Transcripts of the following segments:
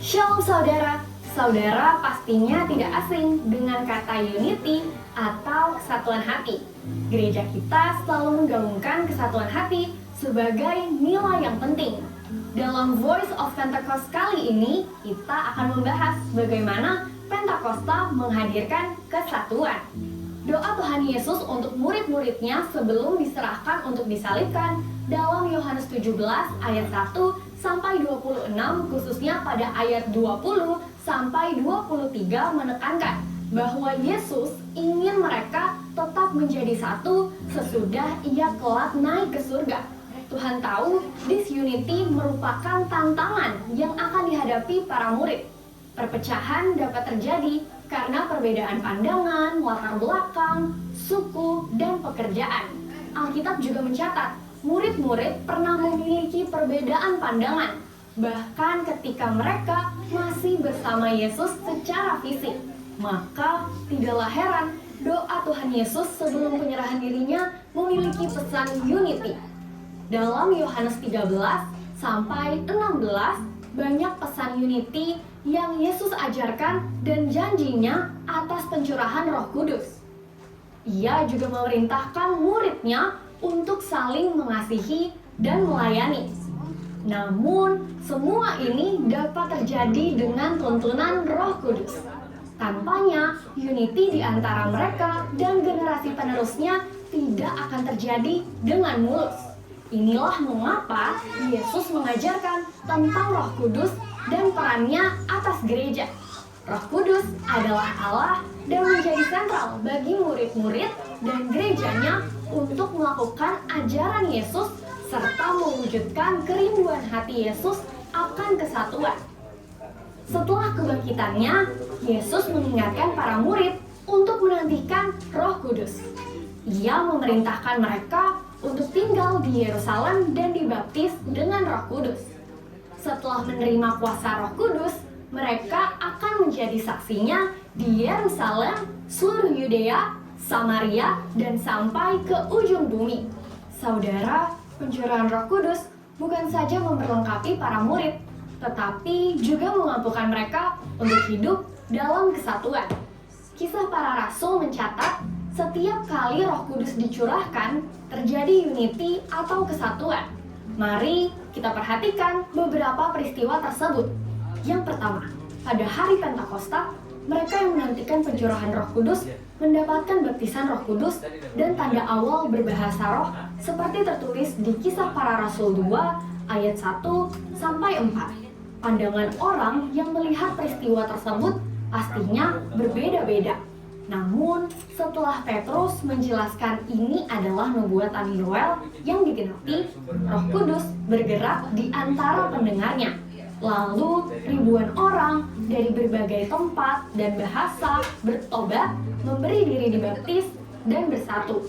Shalom saudara, saudara pastinya tidak asing dengan kata unity atau kesatuan hati. Gereja kita selalu menggabungkan kesatuan hati sebagai nilai yang penting. Dalam Voice of Pentecost kali ini, kita akan membahas bagaimana Pentakosta menghadirkan kesatuan. Doa Tuhan Yesus untuk murid-muridnya sebelum diserahkan untuk disalibkan dalam Yohanes 17 ayat 1 sampai 26, khususnya pada ayat 20 sampai 23 menekankan bahwa Yesus ingin mereka tetap menjadi satu sesudah ia kelak naik ke surga. Tuhan tahu disunity merupakan tantangan yang akan dihadapi para murid. Perpecahan dapat terjadi karena perbedaan pandangan, latar belakang, suku, dan pekerjaan. Alkitab juga mencatat, murid-murid pernah memiliki perbedaan pandangan, bahkan ketika mereka masih bersama Yesus secara fisik. Maka tidaklah heran doa Tuhan Yesus sebelum penyerahan dirinya memiliki pesan unity. Dalam Yohanes 13 sampai 16, banyak pesan unity yang Yesus ajarkan dan janjinya atas pencurahan Roh Kudus. Ia juga memerintahkan muridnya untuk saling mengasihi dan melayani. Namun, semua ini dapat terjadi dengan tuntunan Roh Kudus. Tanpanya, unity di antara mereka dan generasi penerusnya tidak akan terjadi dengan mulus. Inilah mengapa Yesus mengajarkan tentang Roh Kudus dan perannya atas gereja. Roh Kudus adalah Allah dan menjadi sentral bagi murid-murid dan gerejanya untuk melakukan ajaran Yesus serta mewujudkan kerinduan hati Yesus akan kesatuan. Setelah kebangkitannya, Yesus mengingatkan para murid untuk menantikan Roh Kudus. Ia memerintahkan mereka untuk tinggal di Yerusalem dan dibaptis dengan Roh Kudus. Setelah menerima kuasa Roh Kudus, mereka akan menjadi saksinya di Yerusalem, seluruh Yudea, Samaria, dan sampai ke ujung bumi. Saudara, pencurahan Roh Kudus bukan saja memperlengkapi para murid, tetapi juga memampukan mereka untuk hidup dalam kesatuan. Kisah Para Rasul mencatat, setiap kali Roh Kudus dicurahkan, terjadi unity atau kesatuan. Mari kita perhatikan beberapa peristiwa tersebut. Yang pertama, pada hari Pentakosta, mereka yang menantikan pencurahan Roh Kudus mendapatkan baptisan Roh Kudus dan tanda awal berbahasa roh seperti tertulis di Kisah Para Rasul 2 ayat 1 sampai 4. Pandangan orang yang melihat peristiwa tersebut pastinya berbeda-beda. Namun, setelah Petrus menjelaskan ini adalah nubuatan Yoel yang digenapi, Roh Kudus bergerak di antara pendengarnya. Lalu, ribuan orang dari berbagai tempat dan bahasa bertobat, memberi diri dibaptis, dan bersatu.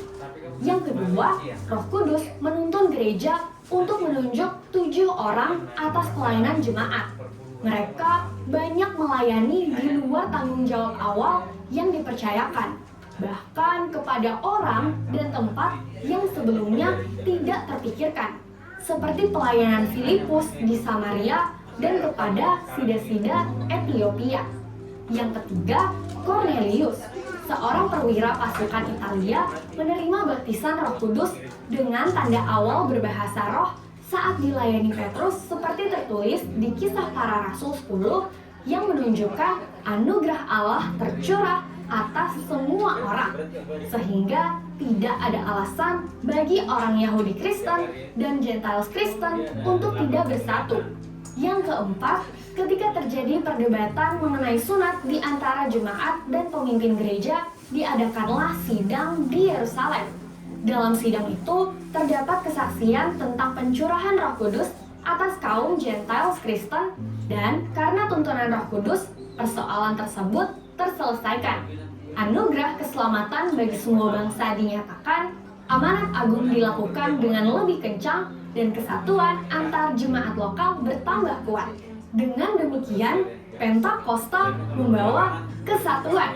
Yang kedua, Roh Kudus menuntun gereja untuk menunjuk 7 orang atas pelayanan jemaat. Mereka banyak melayani di luar tanggung jawab awal yang dipercayakan, bahkan kepada orang dan tempat yang sebelumnya tidak terpikirkan, seperti pelayanan Filipus di Samaria dan kepada sida-sida Ethiopia. Yang ketiga, Cornelius, seorang perwira pasukan Italia, menerima baptisan Roh Kudus dengan tanda awal berbahasa roh saat dilayani Petrus seperti tertulis di Kisah Para Rasul 10 yang menunjukkan anugerah Allah tercurah atas semua orang, sehingga tidak ada alasan bagi orang Yahudi Kristen dan Gentiles Kristen untuk tidak bersatu. Yang keempat, ketika terjadi perdebatan mengenai sunat di antara jemaat dan pemimpin gereja, diadakanlah sidang di Yerusalem. Dalam sidang itu, terdapat kesaksian tentang pencurahan Roh Kudus atas kaum Gentiles Kristen, dan karena tuntunan Roh Kudus, persoalan tersebut terselesaikan. Anugerah keselamatan bagi semua bangsa dinyatakan, amanat agung dilakukan dengan lebih kencang, dan kesatuan antar jemaat lokal bertambah kuat. Dengan demikian, Pentakosta membawa kesatuan.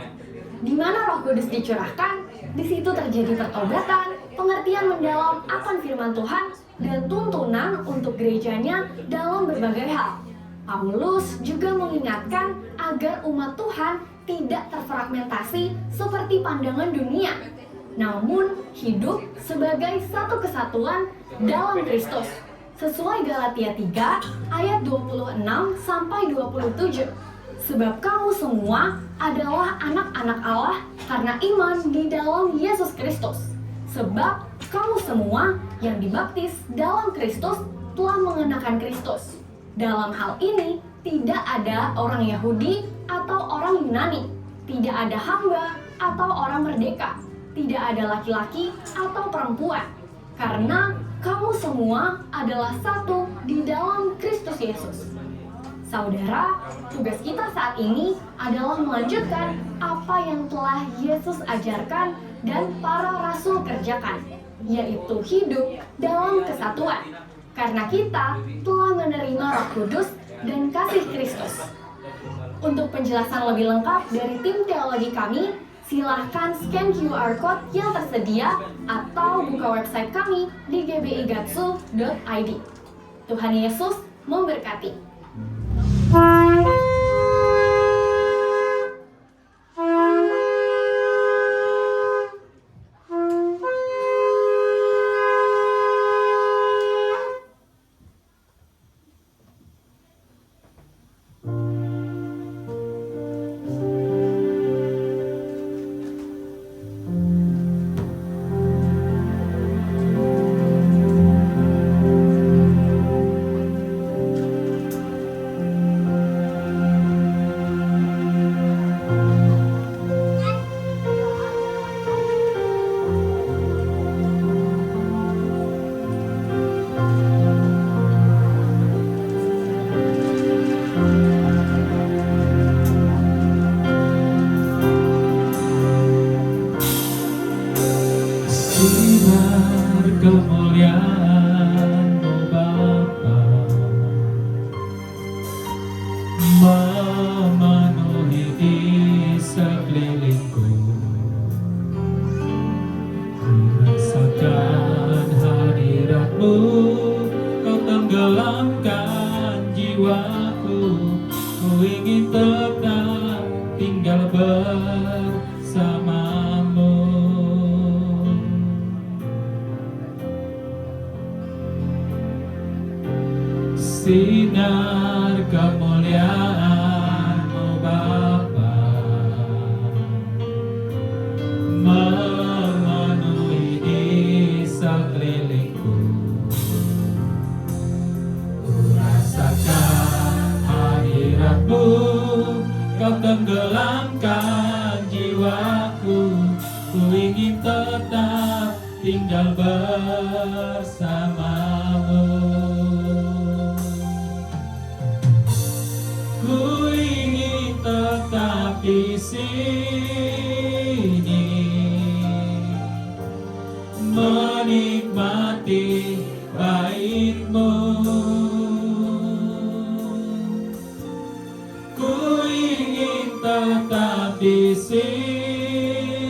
Di mana Roh Kudus dicurahkan, di situ terjadi pertobatan, pengertian mendalam akan firman Tuhan, dan tuntunan untuk gerejanya dalam berbagai hal. Paulus juga mengingatkan agar umat Tuhan tidak terfragmentasi seperti pandangan dunia, namun hidup sebagai satu kesatuan dalam Kristus. Sesuai Galatia 3 ayat 26 sampai 27. Sebab kamu semua adalah anak-anak Allah karena iman di dalam Yesus Kristus. Sebab kamu semua yang dibaptis dalam Kristus telah mengenakan Kristus. Dalam hal ini tidak ada orang Yahudi atau orang Yunani, tidak ada hamba atau orang merdeka, tidak ada laki-laki atau perempuan, karena kamu semua adalah satu di dalam Kristus Yesus. Saudara, tugas kita saat ini adalah melanjutkan apa yang telah Yesus ajarkan dan para rasul kerjakan, yaitu hidup dalam kesatuan. Karena kita telah menerima Roh Kudus dan kasih Kristus. Untuk penjelasan lebih lengkap dari tim teologi kami, silahkan scan QR Code yang tersedia atau buka website kami di gbigatsu.id. Tuhan Yesus memberkati. Sinar kemuliaan-Mu Bapa memenuhi di sekelilingku. Ku rasakan hadirat-Mu, Kau tenggelamkan jiwaku. Ku ingin tetap tinggal bersama-Mu. Sinar kemuliaan-Mu Bapa memenuhi di sekelilingku. Ku rasakan hadirat-Mu, Kau tenggelamkan jiwaku. Ku ingin tetap tinggal bersama-Mu. Ku ingin tetap di sini, menikmati bait-Mu. Ku ingin tetap di sini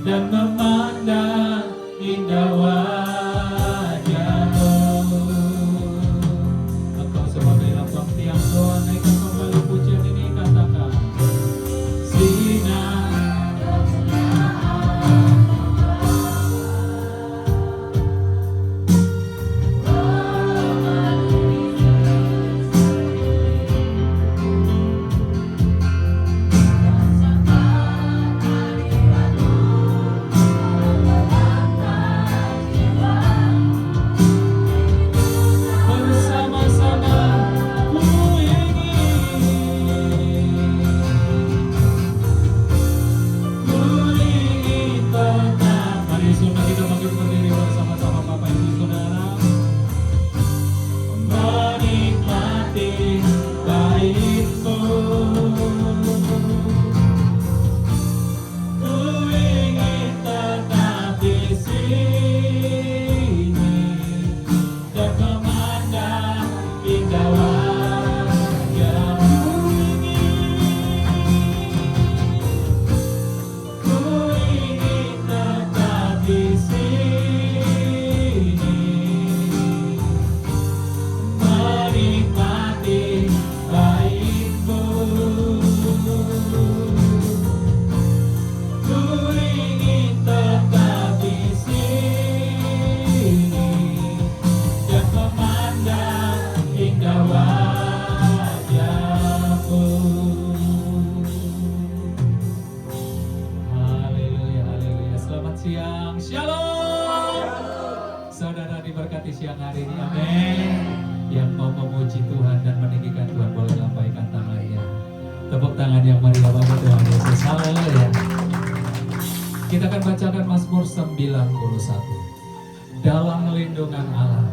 dan memandang indah wajah-Mu. Engkau sebagai lambang tiang doa, naikkan kembali pujian ini, katakan sinar siang hari ini? Amin. Yang mau memuji Tuhan dan meninggikan Tuhan boleh lambaikan tangannya. Tepuk tangan yang meriah bagi Tuhan Yesus. Haleluya. Kita akan bacakan Mazmur 91. Dalam lindungan Allah,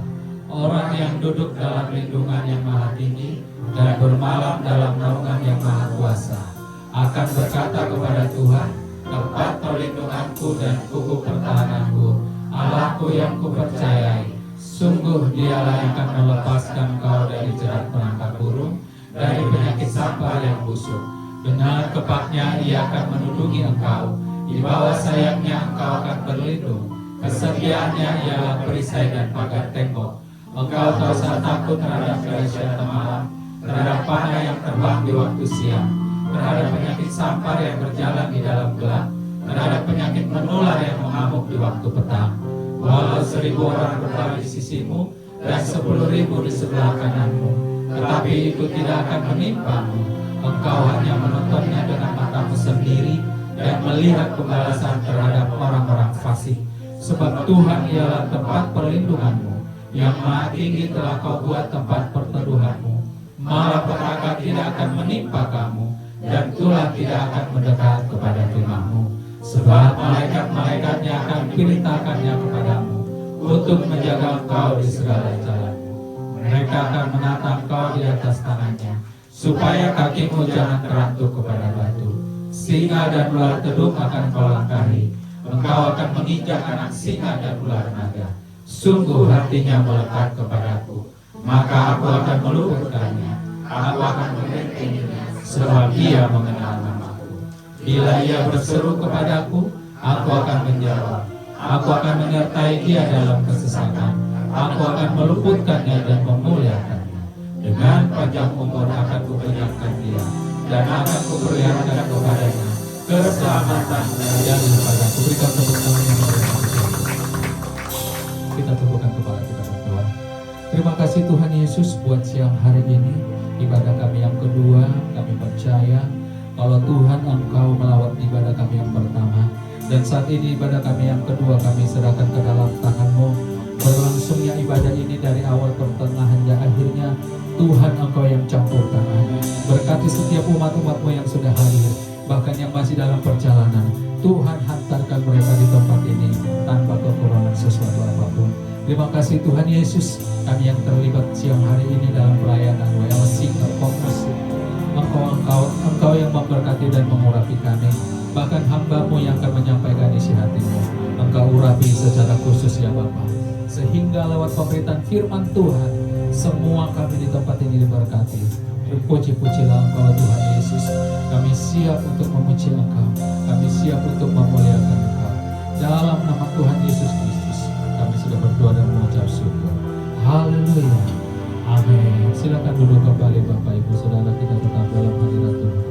orang yang duduk dalam lindungan yang maha tinggi dan bermalam dalam naungan yang maha kuasa akan berkata kepada Tuhan, tempat perlindunganku dan kuku pertahananku, Allahku yang kupercayai. Sungguh dialah yang akan melepaskan kau dari jerat perangkap burung, dari penyakit sampar yang busuk. Dengan kepaknya ia akan menundungi engkau, di bawah sayapnya engkau akan berlindung. Kesetiaannya ialah perisai dan pagar tembok. Engkau tak usah takut terhadap dahsyat malam, terhadap panah yang terbang di waktu siang, terhadap penyakit sampar yang berjalan di dalam gelap, terhadap penyakit menular yang mengamuk di waktu petang. Walau 1000 orang berlari di sisimu dan 10.000 di sebelah kananmu, tetapi itu tidak akan menimpamu. Engkau hanya menontonnya dengan matamu sendiri dan melihat pembalasan terhadap orang-orang fasik. Sebab Tuhan ialah tempat perlindunganmu, yang maha tinggi telah kau buat tempat perteduhanmu. Mara petaka tidak akan menimpa kamu, dan tulah tidak akan mendekat kepada rumahmu. Sebab malaikat-malaikatnya akan diperintahkannya kepadamu untuk menjaga engkau di segala jalanmu. Mereka akan menatang engkau di atas tangannya, supaya kakimu jangan terantuk kepada batu. Singa dan ular tedung akan kau langkahi. Engkau akan menginjak anak singa dan ular naga. Sungguh hatinya melekat kepadaku, maka aku akan meluputkannya. Aku akan membentenginya, sebab ia mengenal namaku. Bila ia berseru kepadaku, aku akan menjawab. Aku akan menyertai dia dalam kesesakan. Aku akan meluputkannya dan memuliakannya. Dengan panjang umur akan kupenyangkan dia, dan akan kuperlihatkan kepadanya keselamatan yang daripada. Berikan tepuk tangan yang meriah. Kita tepukkan kepala kita berdoa. Terima kasih Tuhan Yesus buat siang hari ini, ibadah kami yang kedua. Kami percaya kalau Tuhan Engkau melawat ibadah kami yang pertama, dan saat ini ibadah kami yang kedua kami serahkan ke dalam tangan-Mu. Berlangsungnya ibadah ini dari awal pertengahan dan akhirnya Tuhan Engkau yang campur tangan. Berkati setiap umat-umat-Mu yang sudah hadir, bahkan yang masih dalam perjalanan. Tuhan hantarkan mereka di tempat ini tanpa kekurangan sesuatu apapun. Terima kasih Tuhan Yesus, kami yang terlibat siang hari ini dalam pelayanan WLC Fokus. Engkau yang memberkati dan mengurapi kami. Bahkan hamba-Mu yang akan menyampaikan isi hati-Mu, Engkau urapi secara khusus ya Bapa. Sehingga lewat pemberitaan firman Tuhan, semua kami di tempat ini diberkati. Puji-pujilah Engkau Tuhan Yesus. Kami siap untuk memuji Engkau, kami siap untuk memuliakan Engkau. Dalam nama Tuhan Yesus Kristus kami sudah berdoa dan mengucap syukur. Haleluya. Amin. Silakan duduk kembali Bapak Ibu Saudara, kita tetap dalam hadirat Tuhan.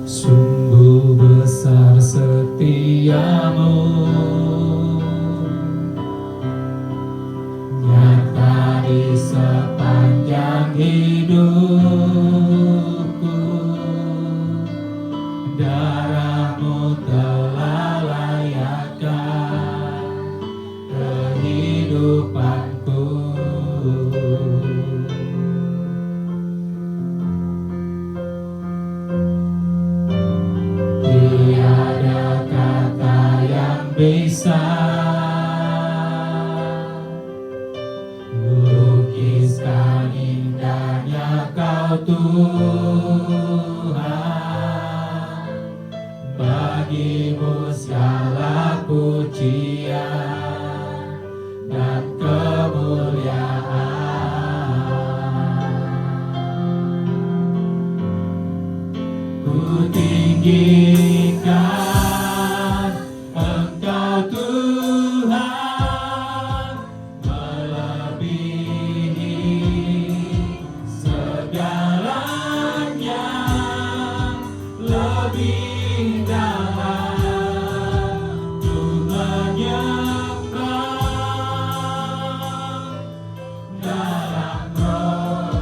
Sungguh besar setiamu, nyata di sepanjang hidupku. Darah-Mu telah layakkan kehidupanku. Tiada kata yang bisa lukiskan indahnya Kau Tuhan. Bagi-Mu segala pujian dan kemuliaan. Ku tinggikan Engkau Tuhan, melebihi segalanya, lebih dalam untuk menyembah dalam roh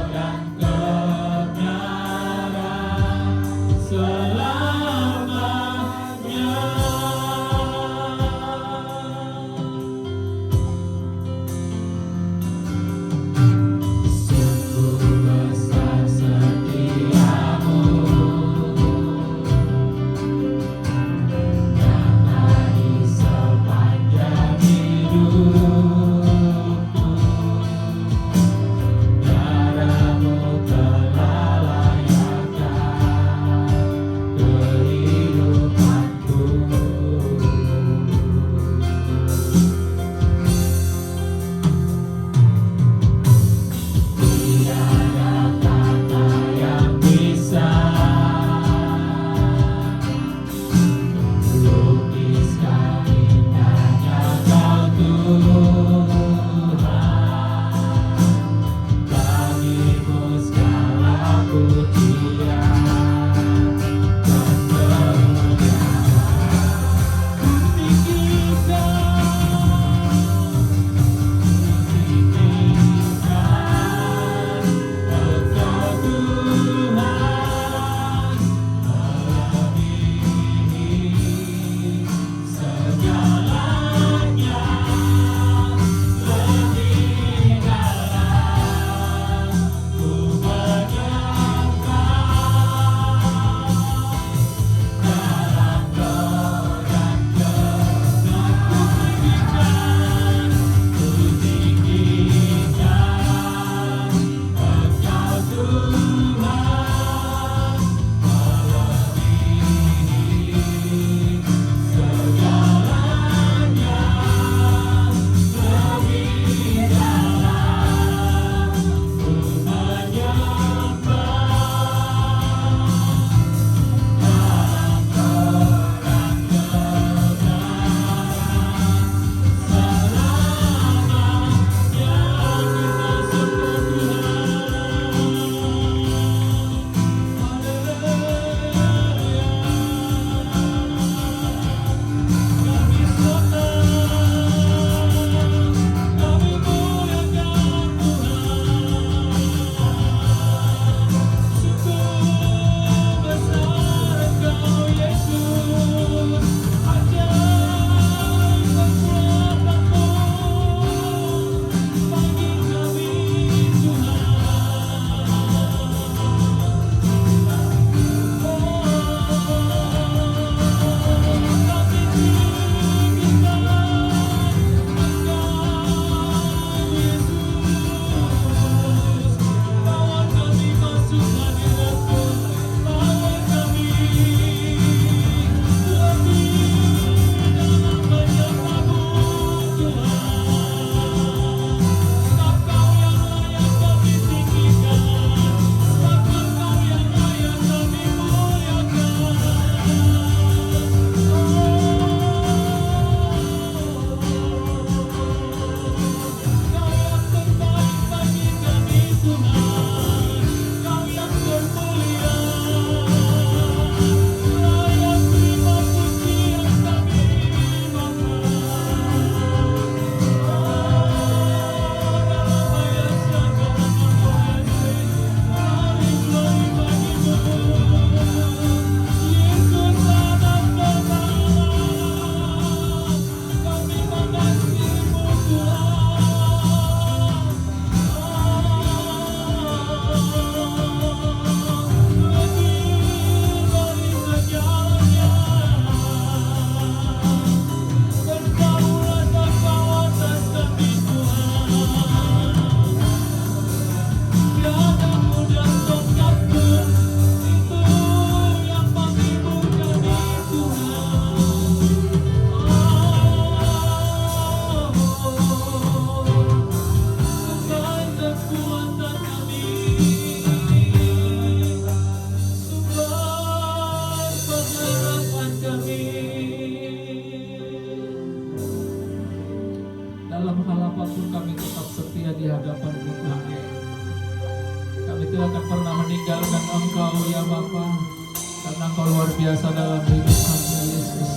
biasa dalam hidup kami, Yesus.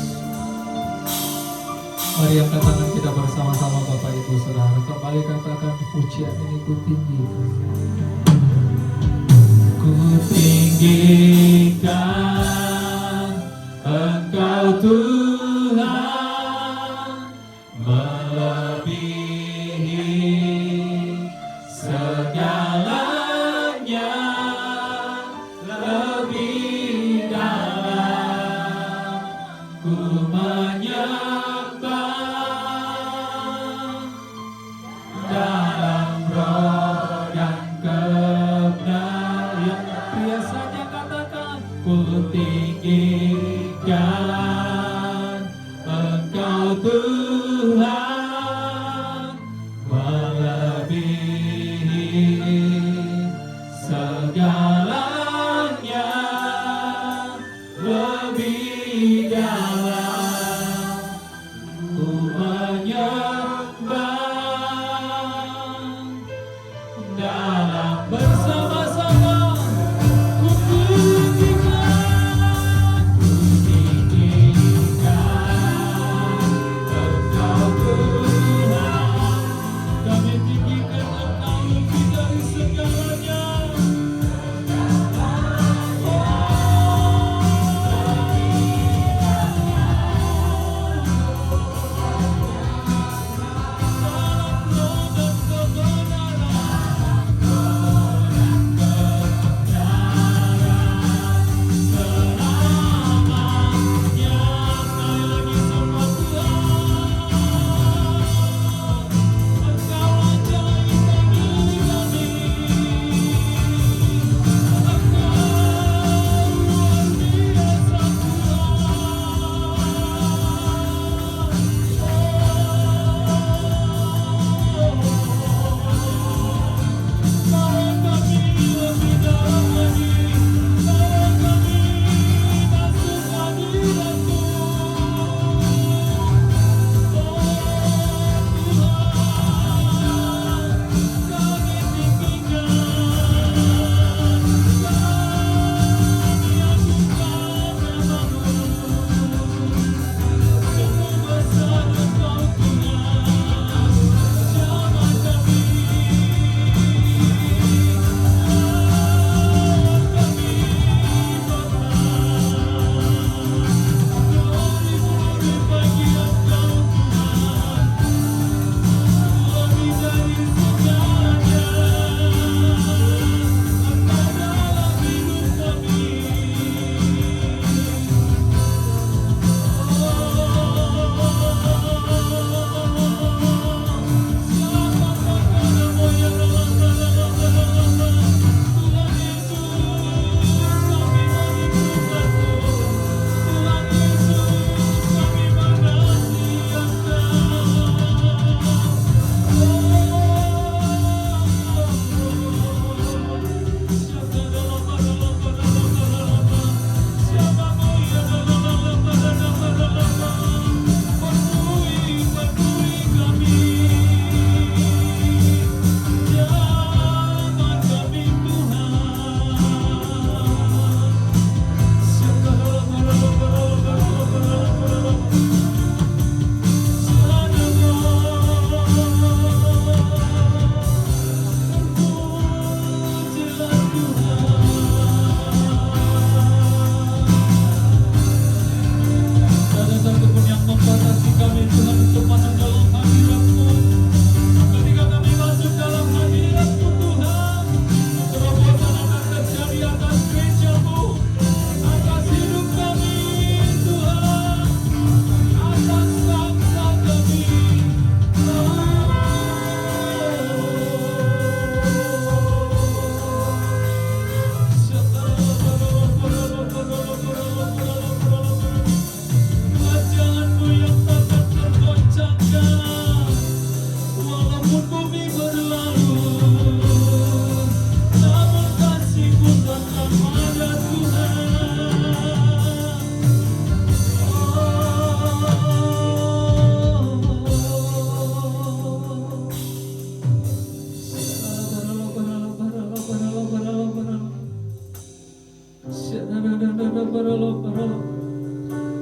Mari angkat tangan kita bersama-sama Bapak Ibu Saudara. Kembali katakan pujian ini ku tinggikan. Ku tinggikan Tuhan melebihi segalanya, lebih dalam ku menyembah dalam roh dan kebenaran. Biasanya katakan ku tinggikan Engkau Tuhan melebihi segalanya, lebih dalam ku menyembah dalam bersama-sama ku tinggikan Engkau Tuhan, kami tinggikan Engkau lebih dari segalanya.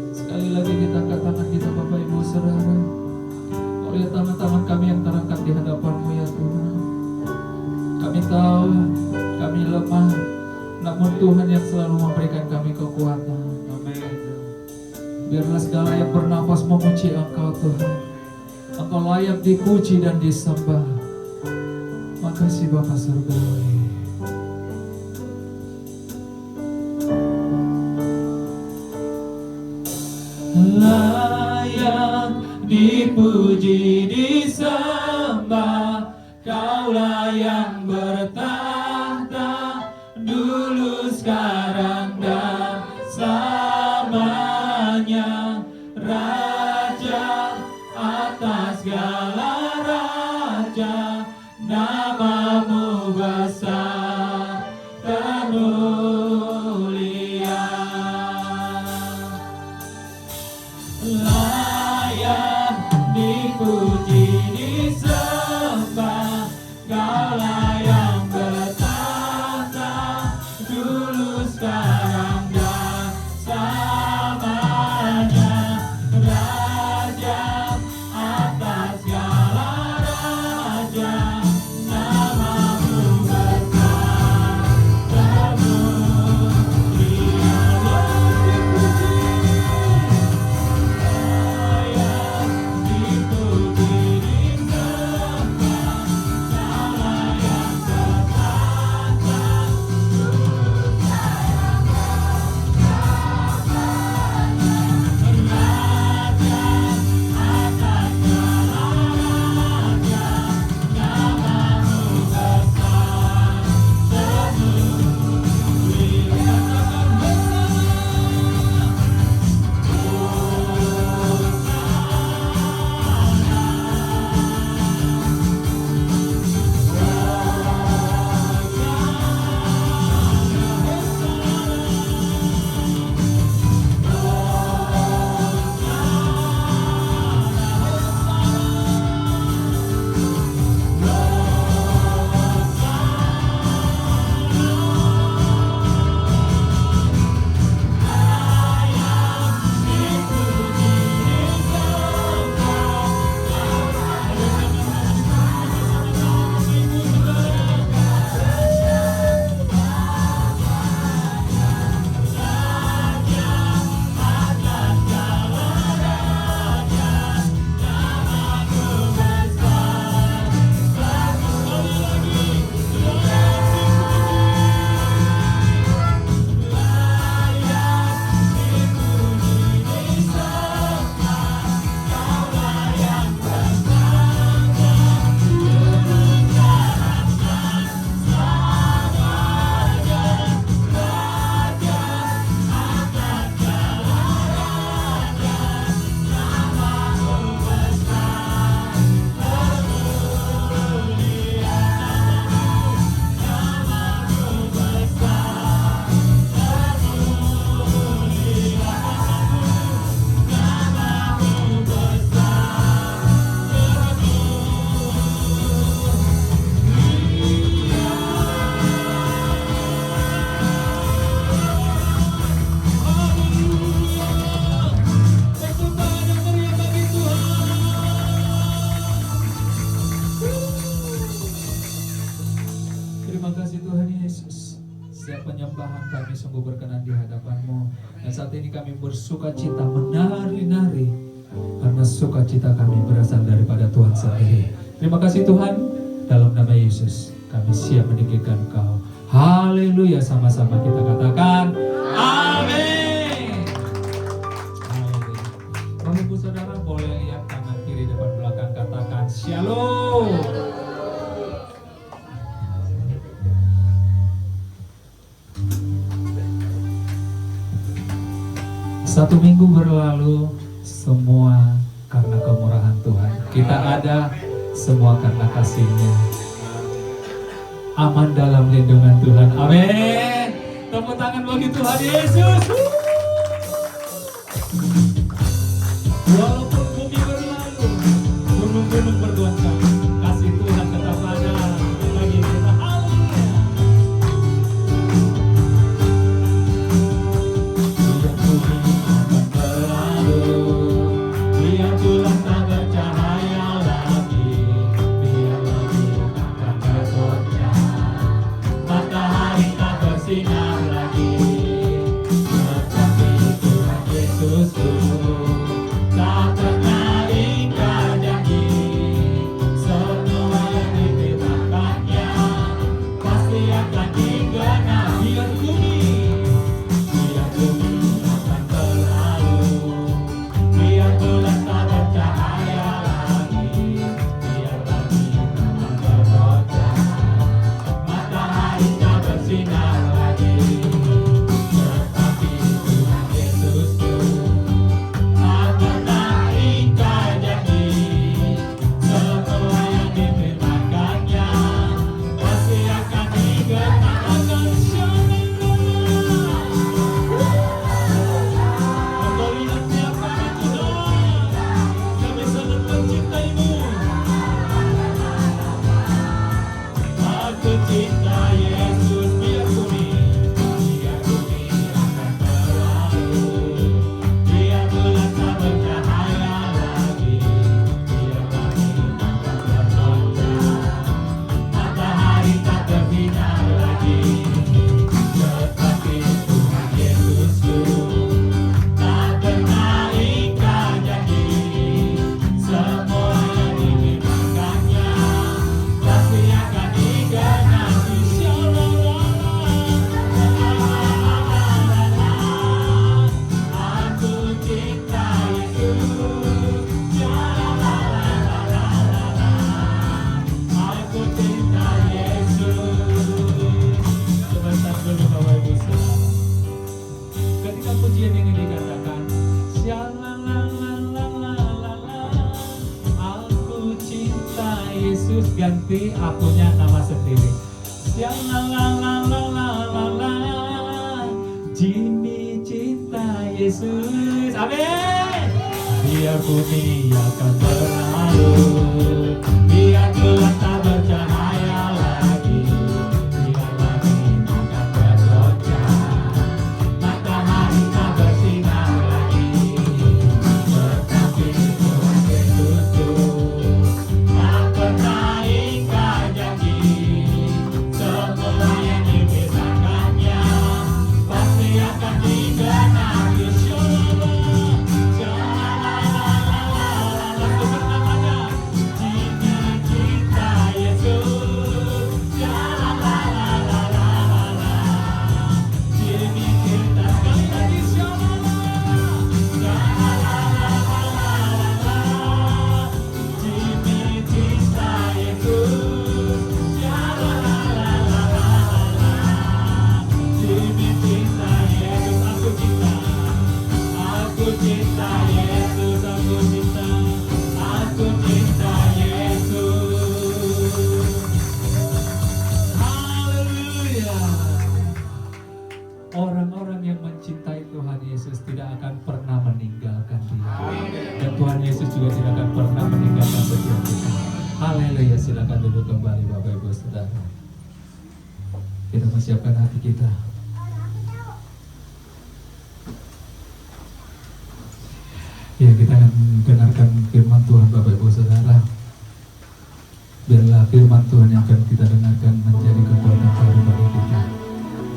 Sekali lagi kita angkat tangan kita Bapak Ibu Saudara. Oh ya, tangan-tangan kami yang terangkat di hadapan-Mu ya Tuhan. Kami tahu kami lemah, namun Tuhan yang selalu memberikan kami kekuatan. Amin. Biarlah segala yang bernafas memuji Engkau Tuhan. Engkau layak dipuji dan disembah. Makasih Bapa Surgawi. Layak dipuji disembah, Kaulah yang bertahta dulu, sekarang dan selamanya, Raja atas segala raja, namamu besar termulia. Layak dipuji disembah, Kaulah yang bertahta dulu, sekarang dan selamanya, Raja atas segala raja, namamu besar termulia. Terima kasih Tuhan Yesus. Setiap penyembahan kami sungguh berkenan di hadapan-Mu. Dan saat ini kami bersuka cita menari-nari, karena sukacita kami berasal daripada Tuhan sendiri. Terima kasih Tuhan. Dalam nama Yesus kami siap meninggikan Kau. Haleluya. Sama-sama kita katakan amin. Haleluya. Bapak Ibu Saudara boleh lihat tangan kiri depan belakang, katakan Shalom. Satu minggu berlalu, semua karena kemurahan Tuhan. Kita ada semua karena kasih-Nya. Aman dalam lindungan Tuhan. Amin. Tepuk tangan bagi Tuhan Yesus. Walaupun bumi berlalu, gunung-gunung bergoncang, kasih Tuhan tetap ada bagi kita. Haleluya. Biar bumi akan berlalu, biar bulan tak bercahaya lagi, biar langit akan bergoncang, matahari tak bersinar lagi, apakah pujian ini dikatakan Shalalalalala, aku cinta Yesus, ganti akunya nama sendiri. Shalalalalala, Jimmy cinta Yesus. Amin. Biar bumi akan berlalu, biar gelap tak bercahaya lagi, biar langit akan bergoncang, matahari tak bersinar lagi. Tetapi Tuhan Yesusku tak pernah ingkar janji, semua yang dibisarkannya pasti akan digenapi. Orang-orang yang mencintai Tuhan Yesus tidak akan pernah meninggalkan dia. Dan Tuhan Yesus juga tidak akan pernah meninggalkan setiap kita. Haleluya, silakan duduk kembali Bapak Ibu Saudara. Kita persiapkan hati kita. Ya, kita akan mendengarkan firman Tuhan Bapak Ibu Saudara. Biarlah firman Tuhan yang akan kita dengarkan menjadi kekuatan baru bagi kita.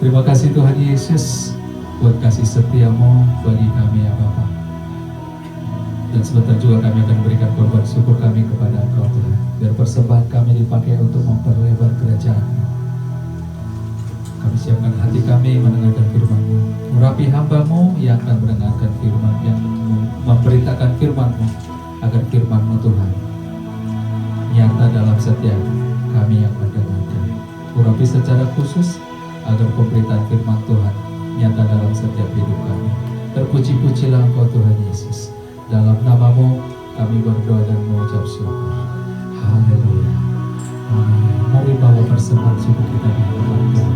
Terima kasih Tuhan Yesus buat kasih setiamu bagi kami ya Bapa. Dan sebentar juga kami akan berikan korban syukur kami kepada Engkau Tuhan. Biar persembahan kami dipakai untuk memperlebar kerajaan-Mu. Kami siapkan hati kami mendengarkan firman-Mu. Urapi hamba-Mu yang akan mendengarkan firman, yang memberitakan firman-Mu, agar firman-Mu Tuhan nyata dalam setiap kami yang mendengarkan. Urapi secara khusus agar pemberitaan firman Tuhan nyata dalam setiap hidup kami. Terpuji-pujilah Engkau Tuhan Yesus. Dalam nama-Mu kami berdoa dan mengucap syukur. Haleluya. Amin. Mari bawa persembahan syukur kita di hadapan Tuhan.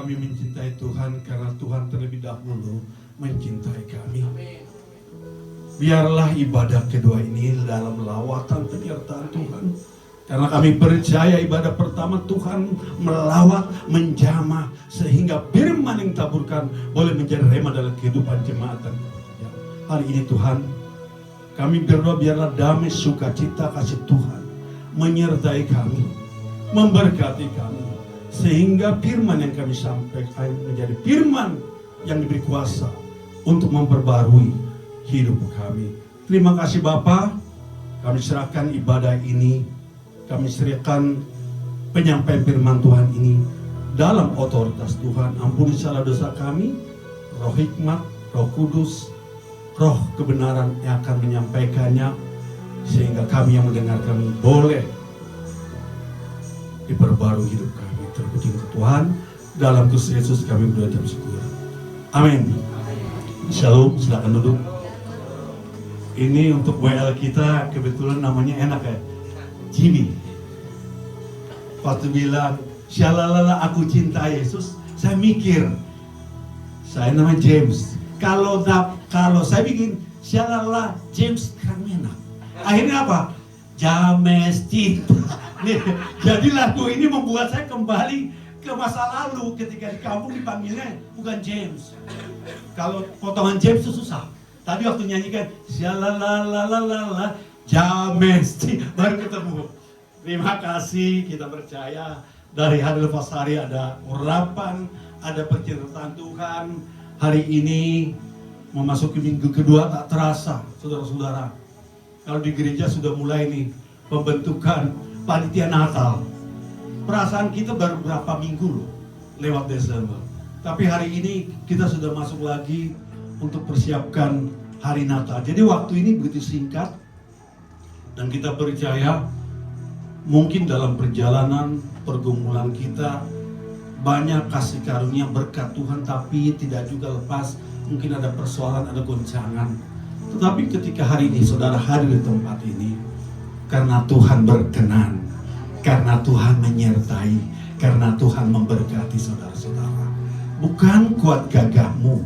kami mencintai Tuhan karena Tuhan terlebih dahulu mencintai kami. Biarlah ibadah kedua ini dalam lawatan penyertaan Tuhan. Karena kami percaya ibadah pertama Tuhan melawat, menjamah, sehingga firman yang taburkan boleh menjadi rema dalam kehidupan jemaat dan gereja. Hari ini Tuhan, kami berdoa biarlah damai, sukacita, kasih Tuhan menyertai kami, memberkati kami, sehingga firman yang kami sampaikan menjadi firman yang diberi kuasa untuk memperbarui hidup kami. Terima kasih Bapa, kami serahkan ibadah ini, kami serahkan penyampaian firman Tuhan ini dalam otoritas Tuhan. Ampuni salah dosa kami, roh hikmat, roh kudus, roh kebenaran yang akan menyampaikannya, sehingga kami yang mendengar kami boleh diperbarui hidup kami. Terpuji Tuhan, dalam Kristus Yesus kami berdoa syukur. Amin. Shalom, silakan duduk. Ini untuk WL kita, kebetulan namanya enak ya, Jimmy. Waktu bilang, syalalala aku cinta Yesus, saya mikir, saya nama James. Kalau saya bikin syalalala James kan enak. Akhirnya apa? James cinta. Jadi lagu ini membuat saya kembali ke masa lalu ketika di kampung dipanggilnya bukan James. Kalau potongan James itu susah. Tadi waktu nyanyikan shalalalalala James baru ketemu. Terima kasih, kita percaya dari hari lepas hari ada urapan, ada penceritaan Tuhan. Hari ini memasuki minggu kedua tak terasa, saudara-saudara. Kalau di gereja sudah mulai nih pembentukan panitia Natal. Perasaan kita baru berapa minggu loh lewat Desember. Tapi hari ini kita sudah masuk lagi untuk persiapkan hari Natal. Jadi waktu ini begitu singkat dan kita percaya mungkin dalam perjalanan pergumulan kita banyak kasih karunia berkat Tuhan, tapi tidak juga lepas mungkin ada persoalan, ada goncangan. Tetapi ketika hari ini saudara hadir di tempat ini karena Tuhan berkenan, karena Tuhan menyertai, karena Tuhan memberkati saudara-saudara. Bukan kuat gagahmu,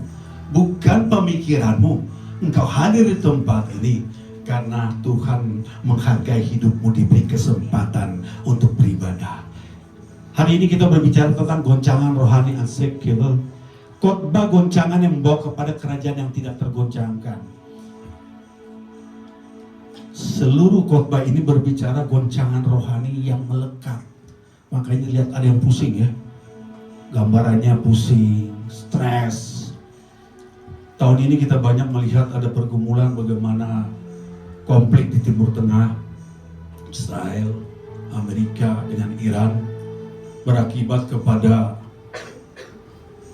bukan pemikiranmu. Engkau hadir di tempat ini karena Tuhan menghargai hidupmu, diberi kesempatan untuk beribadah. Hari ini kita berbicara tentang goncangan rohani unshakable. Khotbah goncangan yang membawa kepada kerajaan yang tidak tergoncangkan. Seluruh khotbah ini berbicara goncangan rohani yang melekat. Makanya lihat ada yang pusing ya. Gambarannya pusing, stres. Tahun ini kita banyak melihat ada pergumulan bagaimana konflik di Timur Tengah, Israel, Amerika dengan Iran berakibat kepada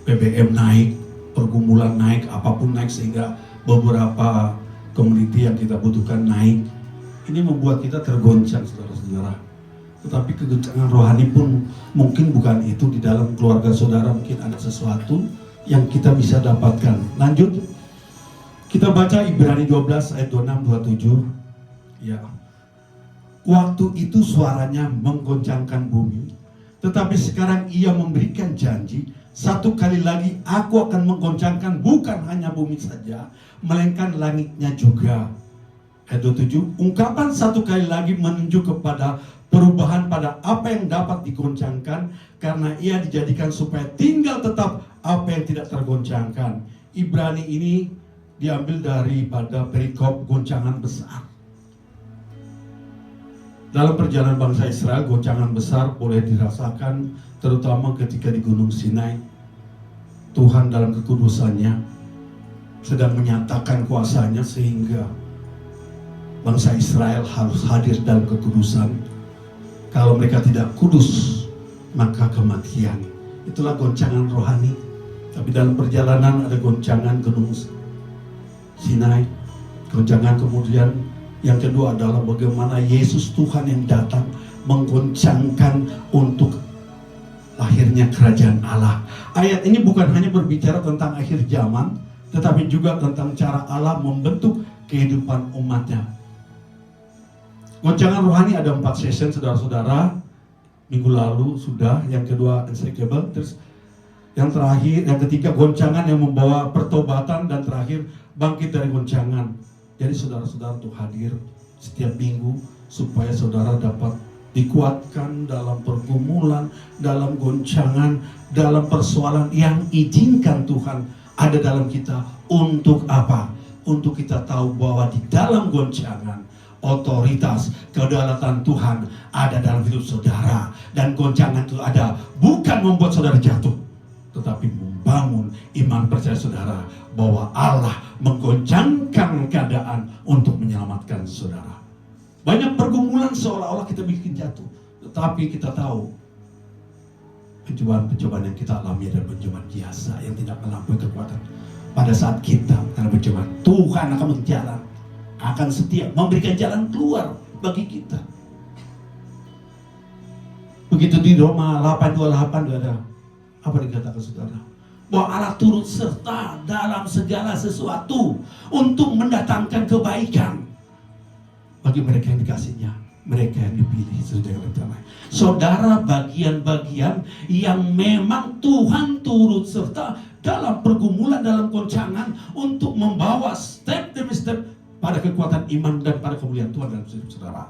BBM naik, pergumulan naik, apapun naik sehingga beberapa komoditi yang kita butuhkan naik. Ini membuat kita tergoncang saudara-saudara. Tetapi kegoncangan rohani pun mungkin bukan itu. Di dalam keluarga saudara mungkin ada sesuatu yang kita bisa dapatkan. Lanjut, kita baca Ibrani 12 ayat 26-27. Ya. Waktu itu suaranya menggoncangkan bumi, tetapi sekarang ia memberikan janji, satu kali lagi aku akan menggoncangkan bukan hanya bumi saja, melainkan langitnya juga. Ayat 27, ungkapan satu kali lagi menunjuk kepada perubahan pada apa yang dapat digoncangkan, karena ia dijadikan supaya tinggal tetap apa yang tidak tergoncangkan. Ibrani ini diambil daripada perikop goncangan besar. Dalam perjalanan bangsa Israel, goncangan besar boleh dirasakan terutama ketika di Gunung Sinai. Tuhan dalam kekudusannya sedang menyatakan kuasanya sehingga bangsa Israel harus hadir dalam kekudusan. Kalau mereka tidak kudus, maka kematian. Itulah goncangan rohani. Tapi dalam perjalanan ada goncangan Gunung Sinai, goncangan kemudian yang kedua adalah bagaimana Yesus Tuhan yang datang menggoncangkan untuk lahirnya kerajaan Allah. Ayat ini bukan hanya berbicara tentang akhir zaman, tetapi juga tentang cara Allah membentuk kehidupan umatnya. Goncangan rohani ada 4 session saudara-saudara. Minggu lalu sudah, yang kedua unshakable. Terus Yang terakhir, yang ketiga, goncangan yang membawa pertobatan, dan terakhir bangkit dari goncangan. Jadi saudara-saudara untuk hadir setiap minggu supaya saudara dapat dikuatkan dalam pergumulan, dalam goncangan, dalam persoalan yang izinkan Tuhan ada dalam kita. Untuk apa? Untuk kita tahu bahwa di dalam goncangan, otoritas, kedaulatan Tuhan ada dalam hidup saudara. Dan goncangan itu ada bukan membuat saudara jatuh, tetapi membangun iman percaya saudara bahwa Allah menggoncangkan keadaan untuk menyelamatkan saudara. Banyak pergumulan seolah-olah kita bikin jatuh, tetapi kita tahu pencobaan-pencobaan yang kita alami adalah pencobaan biasa yang tidak melampaui kekuatan. Pada saat kita karena pencobaan, Tuhan akan berjalan, akan setia memberikan jalan keluar bagi kita. Begitu di Roma 8:28 ada apa dikatakan saudara? Bahwa Allah turut serta dalam segala sesuatu untuk mendatangkan kebaikan bagi mereka yang dikasihnya, mereka yang dipilih sesuai dengan rencana. Saudara, bagian-bagian yang memang Tuhan turut serta dalam pergumulan, dalam goncangan untuk membawa step demi step pada kekuatan iman dan pada kemuliaan Tuhan dalam hidup saudara.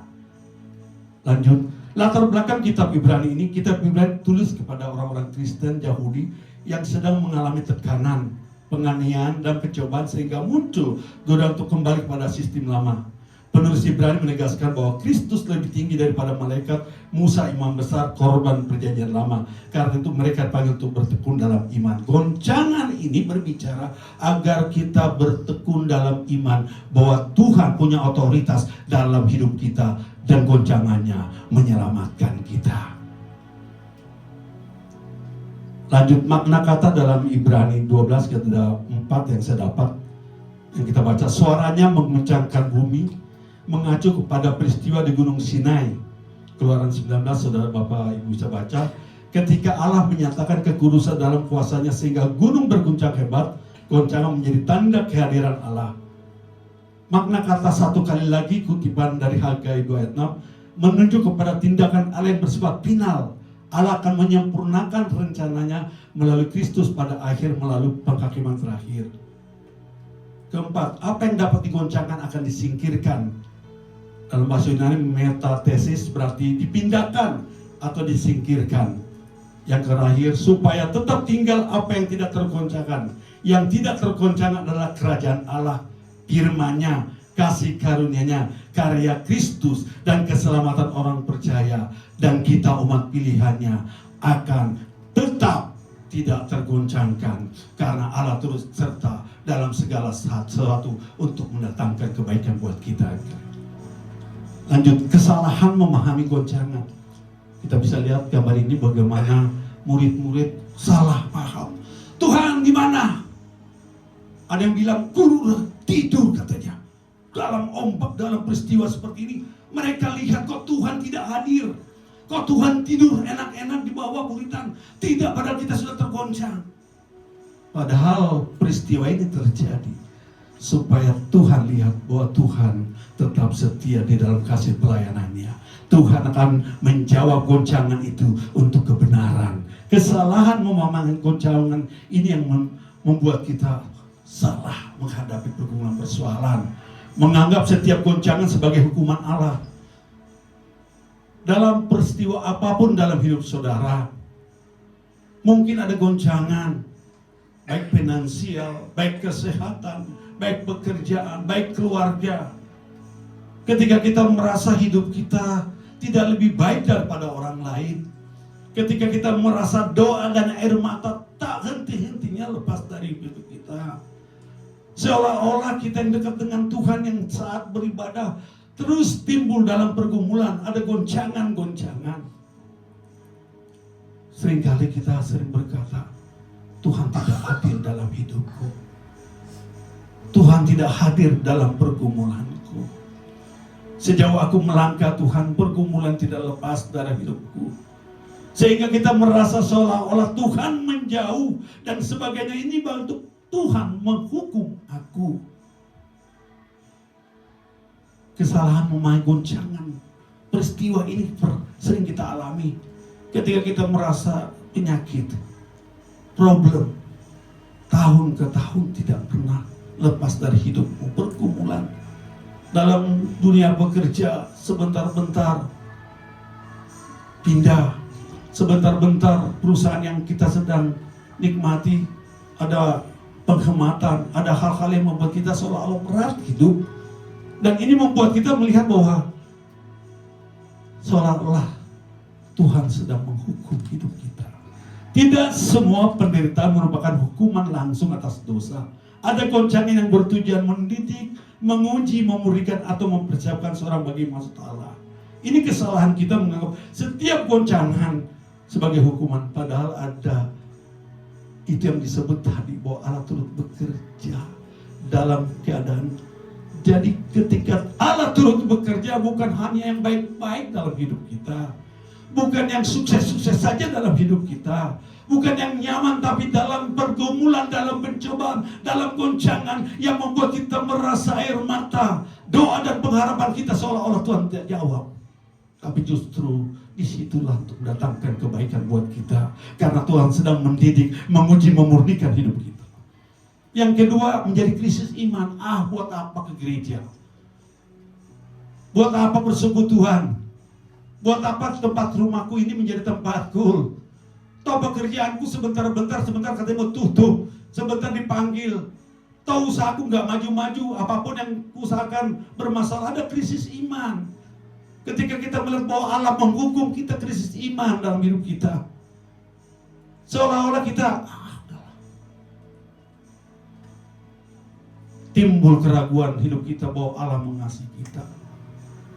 Lanjut, latar belakang kitab Ibrani ini, kitab Ibrani tulis kepada orang-orang Kristen Yahudi yang sedang mengalami tekanan, penganiayaan dan pencobaan sehingga muncul godaan untuk kembali kepada sistem lama. Penulis Ibrani menegaskan bahwa Kristus lebih tinggi daripada malaikat, Musa imam besar, korban perjanjian lama. Karena itu mereka dipanggil untuk bertekun dalam iman. Goncangan ini berbicara agar kita bertekun dalam iman, bahwa Tuhan punya otoritas dalam hidup kita dan goncangannya menyelamatkan kita. Lanjut, makna kata dalam Ibrani 12 ayat 4 yang saya dapat, yang kita baca, suaranya menguncangkan bumi, mengacu kepada peristiwa di Gunung Sinai. Keluaran 19, saudara bapak ibu bisa baca, ketika Allah menyatakan kekudusan dalam kuasanya sehingga gunung berguncang hebat. Goncangan menjadi tanda kehadiran Allah. Makna kata satu kali lagi, kutipan dari Hagai 2 ayat 6, menunjuk kepada tindakan Allah yang bersifat final. Allah akan menyempurnakan rencananya melalui Kristus pada akhir, melalui penghakiman terakhir. Keempat, apa yang dapat digoncangkan akan disingkirkan. Dalam bahasa Yunani, metathesis berarti dipindahkan atau disingkirkan. Yang terakhir, supaya tetap tinggal apa yang tidak tergoncangkan. Yang tidak tergoncangkan adalah kerajaan Allah, firman-Nya, kasih karunia-Nya, karya Kristus, dan keselamatan orang percaya. Dan kita umat pilihannya akan tetap tidak tergoncangkan, karena Allah terus serta dalam segala sesuatu untuk mendatangkan kebaikan buat kita. Lanjut, kesalahan memahami goncangan. Kita bisa lihat gambar ini bagaimana murid-murid salah paham. Tuhan di mana? Ada yang bilang guru tidur katanya. Dalam ombak, dalam peristiwa seperti ini, mereka lihat kok Tuhan tidak hadir. Kok Tuhan tidur enak-enak di bawah buritan. Tidak, padahal kita sudah tergoncang. Padahal peristiwa ini terjadi supaya Tuhan lihat bahwa Tuhan tetap setia di dalam kasih pelayanannya. Tuhan akan menjawab goncangan itu untuk kebenaran. Kesalahan memahami goncangan ini yang membuat kita salah menghadapi pergumulan persoalan. Menganggap setiap goncangan sebagai hukuman Allah. Dalam peristiwa apapun dalam hidup saudara, mungkin ada goncangan, baik finansial, baik kesehatan, baik pekerjaan, baik keluarga. Ketika kita merasa hidup kita tidak lebih baik daripada orang lain, ketika kita merasa doa dan air mata tak henti-hentinya lepas dari hidup kita, seolah-olah kita yang dekat dengan Tuhan yang saat beribadah terus timbul dalam pergumulan, ada goncangan-goncangan. Seringkali kita sering berkata, Tuhan tidak hadir dalam hidupku, Tuhan tidak hadir dalam pergumulanku. Sejauh aku melangkah Tuhan, pergumulan tidak lepas dari hidupku. Sehingga kita merasa seolah-olah Tuhan menjauh dan sebagainya. Ini untuk Tuhan menghukum aku. Kesalahan memahami goncangan. Peristiwa ini sering kita alami ketika kita merasa penyakit. problem tahun ke tahun tidak pernah lepas dari hidupmu. Pergumulan dalam dunia bekerja, sebentar-bentar pindah, sebentar-bentar perusahaan yang kita sedang nikmati ada penghematan, ada hal-hal yang membuat kita seolah-olah berat hidup. Dan ini membuat kita melihat bahwa seolah-olah Tuhan sedang menghukum hidup kita. Tidak semua penderitaan merupakan hukuman langsung atas dosa. Ada goncangan yang bertujuan mendidik, menguji, memurnikan atau mempersiapkan seorang bagi maksud Allah. Ini kesalahan kita menganggap setiap goncangan sebagai hukuman, padahal ada itu yang disebut tadi bahwa Allah turut bekerja dalam keadaan. Jadi ketika Allah turut bekerja, bukan hanya yang baik-baik dalam hidup kita, bukan yang sukses-sukses saja dalam hidup kita, bukan yang nyaman, tapi dalam pergumulan, dalam pencobaan, dalam goncangan yang membuat kita merasa air mata, doa dan pengharapan kita seolah-olah Tuhan tidak jawab. Tapi justru disitulah untuk mendatangkan kebaikan buat kita, karena Tuhan sedang mendidik, menguji, memurnikan hidup kita. Yang kedua, menjadi krisis iman. Buat apa ke gereja? Buat apa persekutuan? Buat apa tempat rumahku ini menjadi tempatku? Toh pekerjaanku sebentar katanya mau tutup, sebentar dipanggil. Toh usahaku nggak maju-maju, apapun yang usahakan bermasalah. Ada krisis iman. Ketika kita melihat bahwa Allah menghukum kita, krisis iman dalam hidup kita. Seolah-olah kita timbul keraguan hidup kita bahwa Allah mengasihi kita.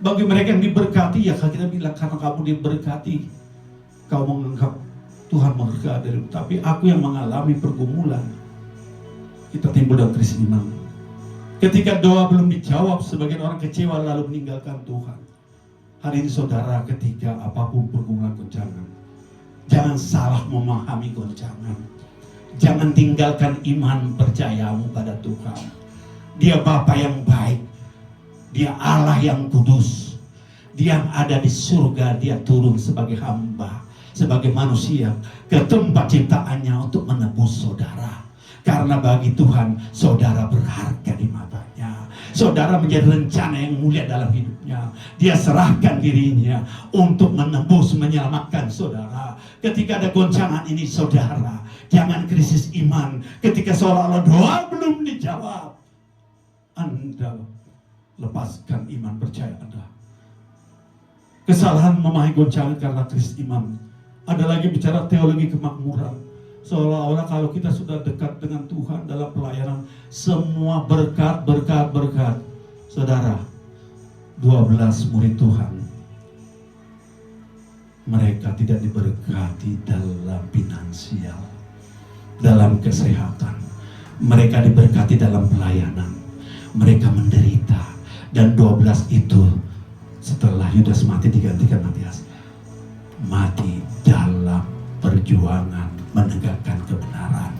Bagi mereka yang diberkati, ya kita bilang karena kamu diberkati, kau menganggap Tuhan memberkati. Tapi aku yang mengalami pergumulan, kita timbul dalam krisis iman. Ketika doa belum dijawab, sebagian orang kecewa lalu meninggalkan Tuhan. Hari ini saudara, ketika apapun pergumulan goncangan, jangan salah memahami goncangan. Jangan tinggalkan iman percayamu pada Tuhan. Dia Bapa yang baik, Dia Allah yang kudus, Dia yang ada di surga. Dia turun sebagai hamba, sebagai manusia ke tempat ciptaannya untuk menebus saudara. Karena bagi Tuhan, saudara berharga di matanya. Saudara menjadi rencana yang mulia dalam hidupnya. Dia serahkan dirinya untuk menebus, menyelamatkan saudara. Ketika ada goncangan ini saudara, jangan krisis iman. Ketika seolah-olah doa belum dijawab, Anda lepaskan iman percaya Anda. Kesalahan memahami goncangan karena krisis iman. Ada lagi bicara teologi kemakmuran. Seolah-olah kalau kita sudah dekat dengan Tuhan dalam pelayanan, semua berkat. Saudara, 12 murid Tuhan, mereka tidak diberkati dalam finansial, dalam kesehatan. Mereka diberkati dalam pelayanan. Mereka menderita. Dan 12 itu setelah Yudas mati digantikan Matias. Mati dalam perjuangan menegakkan kebenaran.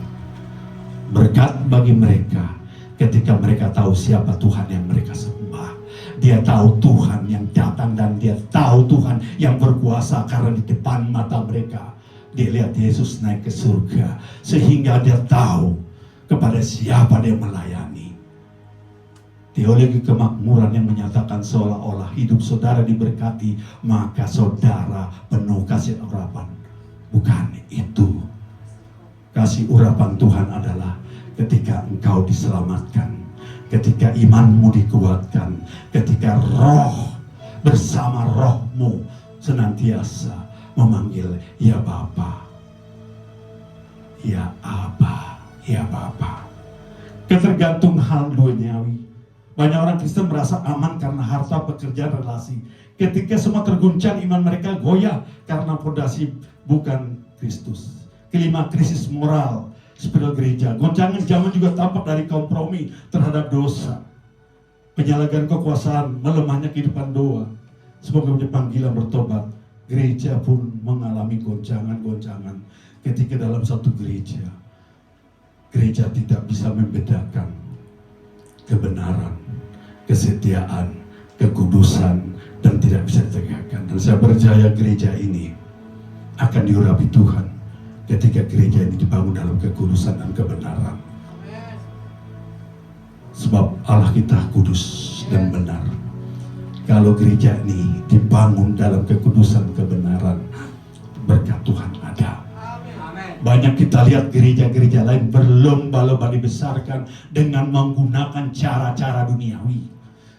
Berkat bagi mereka ketika mereka tahu siapa Tuhan yang mereka sembah. Dia tahu Tuhan yang datang dan dia tahu Tuhan yang berkuasa, karena di depan mata mereka dia lihat Yesus naik ke surga, sehingga dia tahu kepada siapa dia melayani. Teologi kemakmuran yang menyatakan seolah-olah hidup saudara diberkati, maka saudara penuh kasih urapan. Bukan itu. Kasih urapan Tuhan adalah ketika engkau diselamatkan, ketika imanmu dikuatkan, ketika roh bersama rohmu senantiasa memanggil ya Bapa, ya Aba, ya Bapa. Ketergantungan hal duniawi. Banyak orang Kristen merasa aman karena harta, pekerjaan, relasi. Ketika semua terguncang, iman mereka goyah karena fondasi bukan Kristus. Kelima, krisis moral spiritual gereja. Goncangan zaman juga tampak dari kompromi terhadap dosa, penyalahgunaan kekuasaan, melemahnya kehidupan doa. Semoga menjadi panggilan bertobat. Gereja pun mengalami goncangan-goncangan. Ketika dalam satu gereja, gereja tidak bisa membedakan kebenaran, kesetiaan, kekudusan, dan tidak bisa ditegakkan. Dan saya percaya gereja ini akan diurapi Tuhan ketika gereja ini dibangun dalam kekudusan dan kebenaran. Sebab Allah kita kudus dan benar. Kalau gereja ini dibangun dalam kekudusan kebenaran, berkat Tuhan ada. Banyak kita lihat gereja-gereja lain berlomba-lomba dibesarkan dengan menggunakan cara-cara duniawi,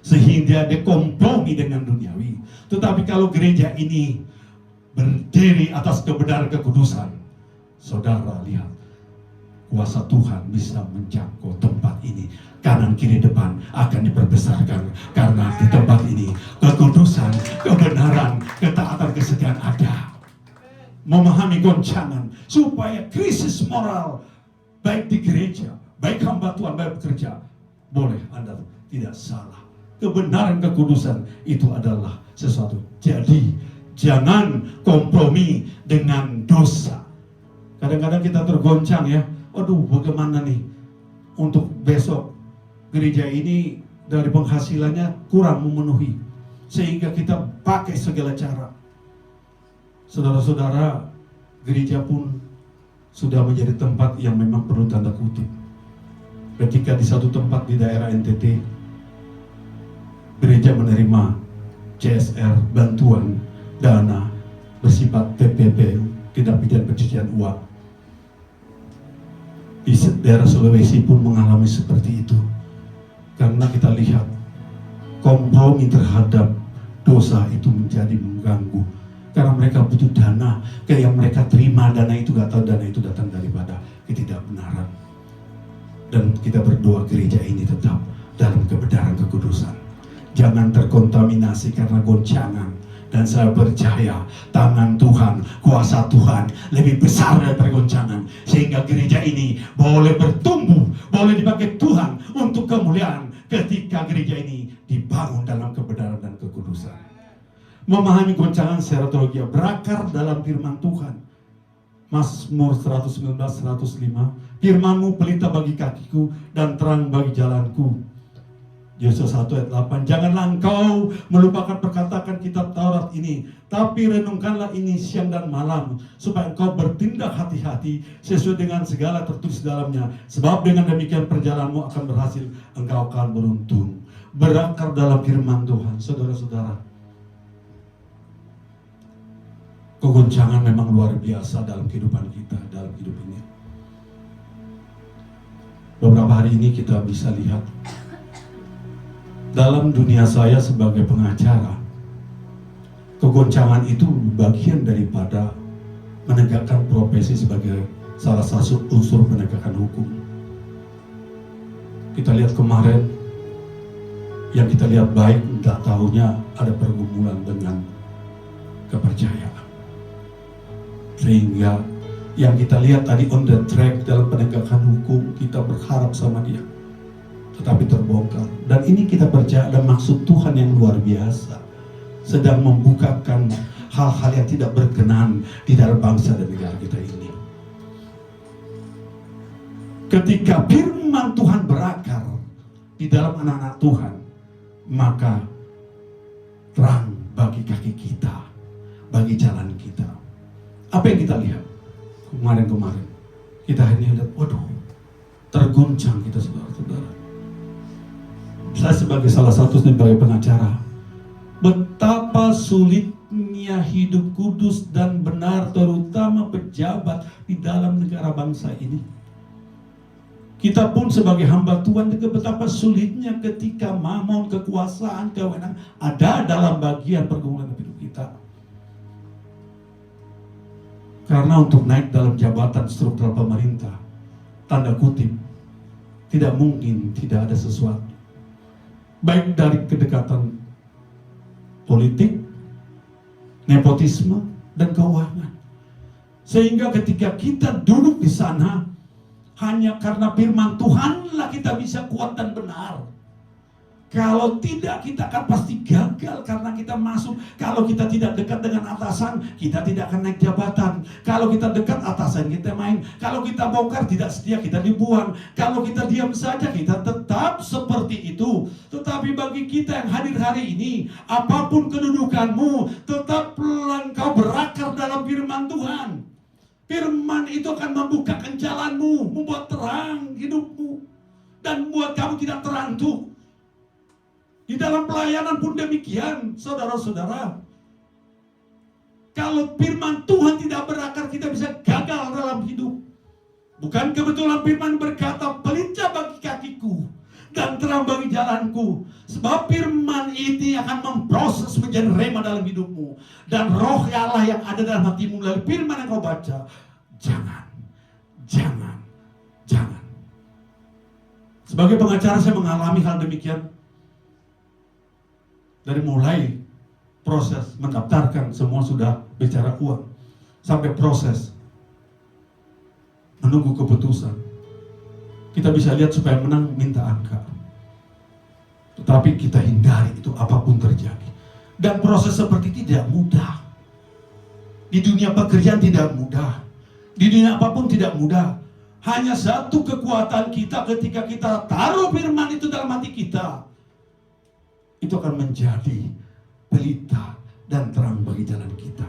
sehingga dia kompromi dengan duniawi. Tetapi kalau gereja ini berdiri atas kebenaran kekudusan, saudara lihat, kuasa Tuhan bisa menjangkau tempat ini. Kanan kiri depan akan diperbesarkan, karena di tempat ini kekudusan, kebenaran, ketaatan, kesetiaan ada. Memahami goncangan supaya krisis moral baik di gereja, baik hamba Tuhan, baik bekerja, boleh Anda tidak salah. Kebenaran kekudusan itu adalah sesuatu. Jadi jangan kompromi dengan dosa. Kadang-kadang kita tergoncang ya, aduh bagaimana nih untuk besok gereja ini dari penghasilannya kurang memenuhi, sehingga kita pakai segala cara. Saudara-saudara, gereja pun sudah menjadi tempat yang memang perlu tanda kutip. Ketika di satu tempat di daerah NTT, gereja menerima CSR, bantuan dana bersifat TPP, tindak pidana pencucian uang. Di daerah Sulawesi pun mengalami seperti itu. Karena kita lihat kompromi terhadap dosa itu menjadi mengganggu. Karena mereka butuh dana, kayak yang mereka terima dana itu gak tahu dana itu datang daripada ketidakbenaran. Dan kita berdoa gereja ini tetap dalam kebenaran kekudusan. Jangan terkontaminasi karena goncangan. Dan saya percaya tangan Tuhan, kuasa Tuhan lebih besar daripada goncangan. Sehingga gereja ini boleh bertumbuh, boleh dipakai Tuhan untuk kemuliaan ketika gereja ini dibangun dalam kebenaran dan kekudusan. Memahami goncangan secara teologi, berakar dalam firman Tuhan. Mazmur 119:105, firman-Mu pelita bagi kakiku dan terang bagi jalanku. Yesus 1 ayat 8, janganlah engkau melupakan perkataan kitab Taurat ini, tapi renungkanlah ini siang dan malam, supaya engkau bertindak hati-hati sesuai dengan segala tertulis dalamnya. Sebab dengan demikian perjalananmu akan berhasil, engkau akan beruntung. Berakar dalam firman Tuhan, saudara-saudara. Kegoncangan memang luar biasa dalam kehidupan kita, dalam hidup ini. Beberapa hari ini kita bisa lihat dalam dunia saya sebagai pengacara, kegoncangan itu bagian daripada menegakkan profesi sebagai salah satu unsur penegakan hukum. Kita lihat kemarin, yang kita lihat baik, tidak tahunya ada pergumulan dengan kepercayaan. Sehingga yang kita lihat tadi on the track dalam penegakan hukum, kita berharap sama dia, tetapi terbongkar. Dan ini kita percaya ada maksud Tuhan yang luar biasa, sedang membukakan hal-hal yang tidak berkenan di dalam bangsa dan negara kita ini. Ketika firman Tuhan berakar di dalam anak-anak Tuhan, maka terang bagi kaki kita, bagi jalan kita. Apa yang kita lihat kemarin-kemarin? Kita hanya lihat, waduh, terguncang kita, saudara-saudara. Saya sebagai salah satu sebagai pengacara, betapa sulitnya hidup kudus dan benar, terutama pejabat di dalam negara bangsa ini. Kita pun sebagai hamba Tuhan juga betapa sulitnya ketika mamon, kekuasaan, kewenangan ada dalam bagian pergumulan hidup kita. Karena untuk naik dalam jabatan struktural pemerintah, tanda kutip, tidak mungkin tidak ada sesuatu. Baik dari kedekatan politik, nepotisme, dan keuangan. Sehingga ketika kita duduk di sana, hanya karena firman Tuhanlah kita bisa kuat dan benar. Kalau tidak, kita akan pasti gagal karena kita masuk. Kalau kita tidak dekat dengan atasan, kita tidak akan naik jabatan. Kalau kita dekat, atasan kita main. Kalau kita bongkar, tidak setia, kita dibuang. Kalau kita diam saja, kita tetap seperti itu. Tetapi bagi kita yang hadir hari ini, apapun kedudukanmu, tetaplah engkau berakar dalam firman Tuhan. Firman itu akan membukakan jalanmu, membuat terang hidupmu, dan membuat kamu tidak terantuk. Di dalam pelayanan pun demikian, saudara-saudara. Kalau firman Tuhan tidak berakar, kita bisa gagal dalam hidup. Bukan kebetulan firman berkata, pelita bagi kakiku dan terang bagi jalanku. Sebab firman ini akan memproses menjadi rema dalam hidupmu. Dan roh Allah yang ada dalam hatimu melalui firman yang kau baca. Jangan. Sebagai pengacara saya mengalami hal demikian. Dari mulai proses mendaftarkan, semua sudah bicara uang, sampai proses menunggu keputusan. Kita bisa lihat supaya menang minta angka. Tetapi kita hindari itu apapun terjadi. Dan proses seperti itu tidak mudah. Di dunia pekerjaan tidak mudah. Di dunia apapun tidak mudah. Hanya satu kekuatan kita ketika kita taruh firman itu dalam hati kita. Itu akan menjadi pelita dan terang bagi jalan kita.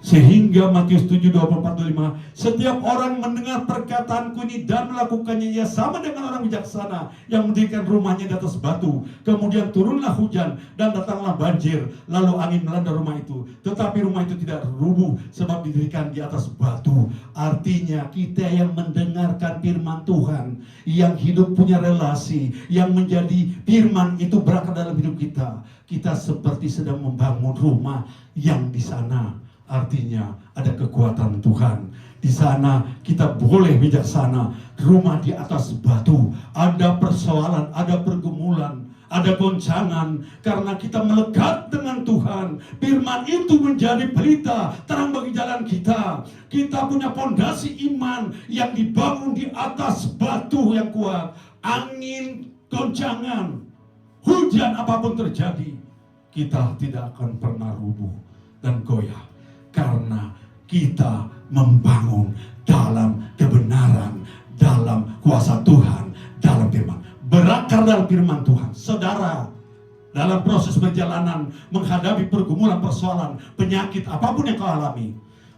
Sehingga Matius 7:24-25, setiap orang mendengar perkataanku ini dan melakukannya, ia sama dengan orang bijaksana yang mendirikan rumahnya di atas batu. Kemudian turunlah hujan dan datanglah banjir, lalu angin melanda rumah itu. Tetapi rumah itu tidak rubuh sebab didirikan di atas batu. Artinya kita yang mendengarkan firman Tuhan, yang hidup punya relasi, yang menjadi firman itu berakar dalam hidup kita. Kita seperti sedang membangun rumah yang di sana. Artinya ada kekuatan Tuhan. Di sana kita boleh bijaksana. Rumah di atas batu. Ada persoalan, ada pergumulan, ada goncangan. Karena kita melekat dengan Tuhan. Firman itu menjadi pelita, terang bagi jalan kita. Kita punya fondasi iman yang dibangun di atas batu yang kuat. Angin, goncangan, hujan apapun terjadi, kita tidak akan pernah rubuh dan goyah. Karena kita membangun dalam kebenaran, dalam kuasa Tuhan, dalam firman. Berakar dalam firman Tuhan. Saudara, dalam proses perjalanan menghadapi pergumulan, persoalan, penyakit, apapun yang kau alami,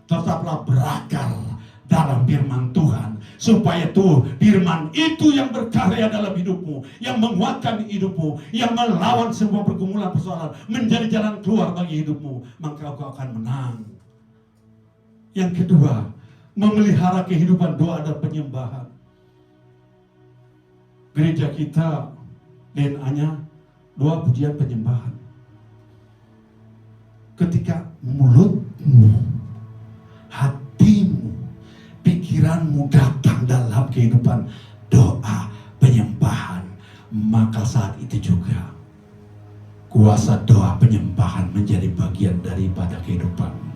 tetaplah berakar dalam firman Tuhan. Supaya tuh firman itu yang berkarya dalam hidupmu, yang menguatkan hidupmu, yang melawan semua pergumulan, persoalan, menjadi jalan keluar bagi hidupmu. Maka kau akan menang. Yang kedua, memelihara kehidupan doa dan penyembahan. Gereja kita DNA-nya doa, pujian, penyembahan. Ketika mulutmu, hatimu, pikiranmu datang dalam kehidupan doa, penyembahan, maka saat itu juga kuasa doa penyembahan menjadi bagian daripada kehidupanmu.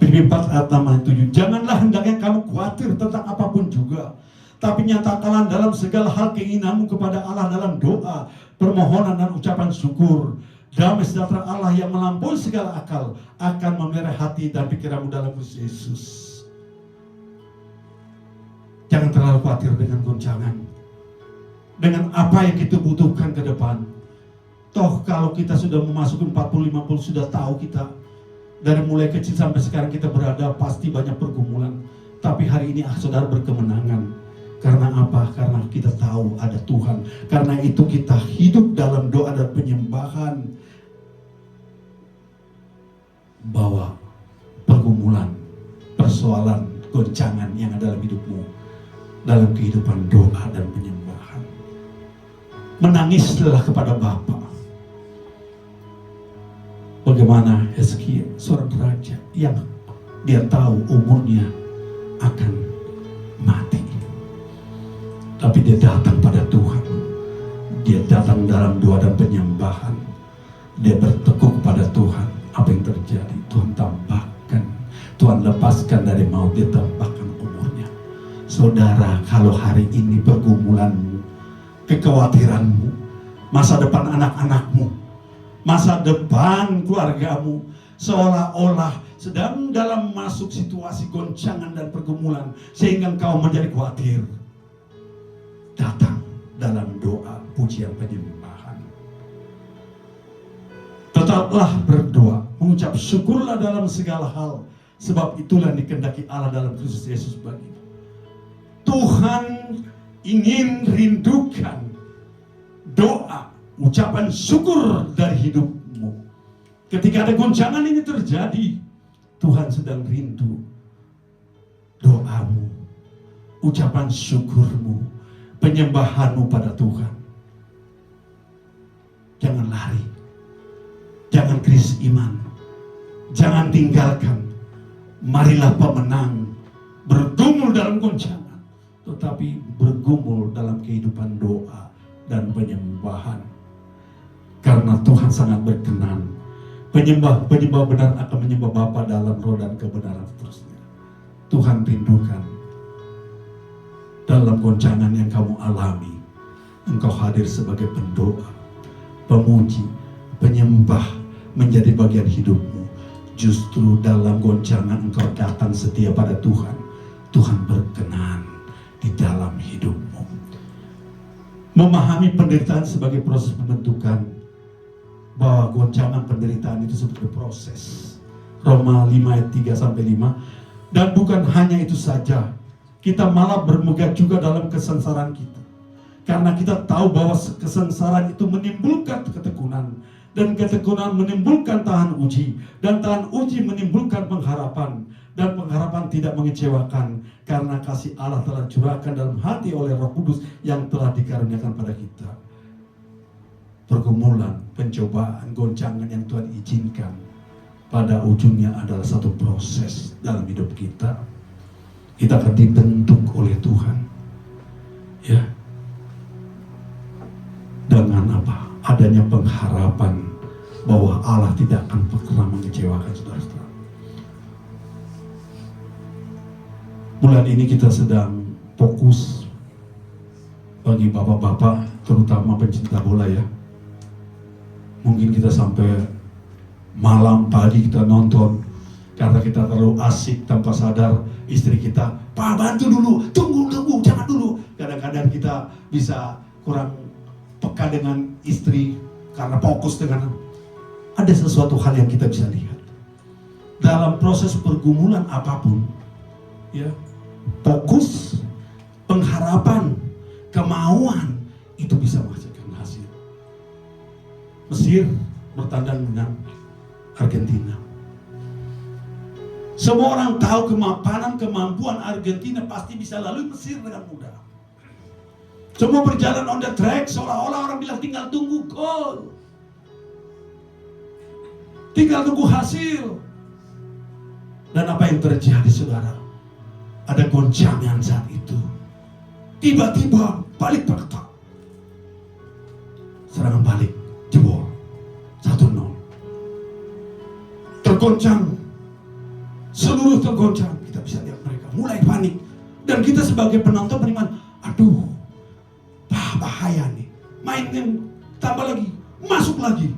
Filipi 4 ayat 6-7, janganlah hendaknya kamu khawatir tentang apapun juga, tapi nyatakanlah dalam segala hal keinginanmu kepada Allah dalam doa, permohonan dan ucapan syukur. Damai sejahtera Allah yang melampaui segala akal akan memelihara hati dan pikiranmu dalam Kristus Yesus. Jangan terlalu khawatir dengan goncangan, dengan apa yang kita butuhkan ke depan. Toh kalau kita sudah memasuki 40-50 sudah tahu kita. Dari mulai kecil sampai sekarang kita berada pasti banyak pergumulan. Tapi hari ini saudara berkemenangan. Karena apa? Karena kita tahu ada Tuhan. Karena itu kita hidup dalam doa dan penyembahan. Bahwa pergumulan, persoalan, goncangan yang ada dalam hidupmu, dalam kehidupan doa dan penyembahan. Menangislah kepada Bapa. Bagaimana Hizkia, seorang raja yang dia tahu umurnya akan mati. Tapi dia datang pada Tuhan. Dia datang dalam doa dan penyembahan. Dia bertekuk pada Tuhan. Apa yang terjadi? Tuhan tambahkan. Tuhan lepaskan dari maut. Dia tambahkan umurnya. Saudara, kalau hari ini pergumulanmu, kekhawatiranmu, masa depan anak-anakmu, masa depan keluargamu seolah-olah sedang dalam masuk situasi goncangan dan pergumulan sehingga engkau menjadi khawatir, datang dalam doa, pujian, penyembahan. Tetaplah berdoa, mengucap syukurlah dalam segala hal, Sebab itulah dikehendaki Allah dalam Kristus Yesus bagimu. Tuhan ingin rindukan doa, ucapan syukur dari hidupmu. Ketika ada goncangan ini terjadi, Tuhan sedang rindu doamu, ucapan syukurmu, penyembahanmu pada Tuhan. Jangan lari, jangan krisis iman, jangan tinggalkan. Marilah pemenang, bergumul dalam goncangan, tetapi bergumul dalam kehidupan doa dan penyembahan. Karena Tuhan sangat berkenan. Penyembah benar akan menyembah Bapa dalam roh dan kebenaran seterusnya. Tuhan rindukan dalam goncangan yang kamu alami, engkau hadir sebagai pendoa, pemuji, penyembah menjadi bagian hidupmu. Justru dalam goncangan engkau datang setia pada Tuhan. Tuhan berkenan di dalam hidupmu. Memahami penderitaan sebagai proses pembentukan, bahwa goncangan penderitaan itu sebagai proses. Roma 5 ayat 3-5. Dan bukan hanya itu saja, kita malah bermegah juga dalam kesengsaraan kita. Karena kita tahu bahwa kesengsaraan itu menimbulkan ketekunan, dan ketekunan menimbulkan tahan uji, dan tahan uji menimbulkan pengharapan, dan pengharapan tidak mengecewakan, karena kasih Allah telah curahkan dalam hati oleh Roh Kudus yang telah dikaruniakan pada kita. Pergumulan, pencobaan, goncangan yang Tuhan izinkan, pada ujungnya adalah satu proses dalam hidup kita. Kita akan dibentuk oleh Tuhan, ya, dengan apa? Adanya pengharapan bahwa Allah tidak akan pernah mengecewakan saudara-saudara. Bulan ini kita sedang fokus bagi bapak-bapak, terutama pencinta bola ya. Mungkin kita sampai malam pagi kita nonton karena kita terlalu asik tanpa sadar istri kita, "Pak, bantu dulu, tunggu, jangan dulu." Kadang-kadang kita bisa kurang peka dengan istri karena fokus dengan ada sesuatu hal yang kita bisa lihat dalam proses pergumulan apapun, ya, fokus, pengharapan, kemauan itu bisa menghasilkan hasil. Mesir bertandang dengan Argentina. Semua orang tahu kemampuan Argentina pasti bisa lalui Mesir dengan mudah. Semua berjalan on the track, seolah-olah orang bilang tinggal tunggu gol, tinggal tunggu hasil. Dan apa yang terjadi saudara? Ada goncangan saat itu. Tiba-tiba balik bergetar. Serangan balik, jebol 1-0. Tergoncang, seluruh tergoncang. Kita bisa lihat mereka mulai panik. Dan kita sebagai penonton beriman, aduh, bahaya nih. Main yang tambah lagi, masuk lagi,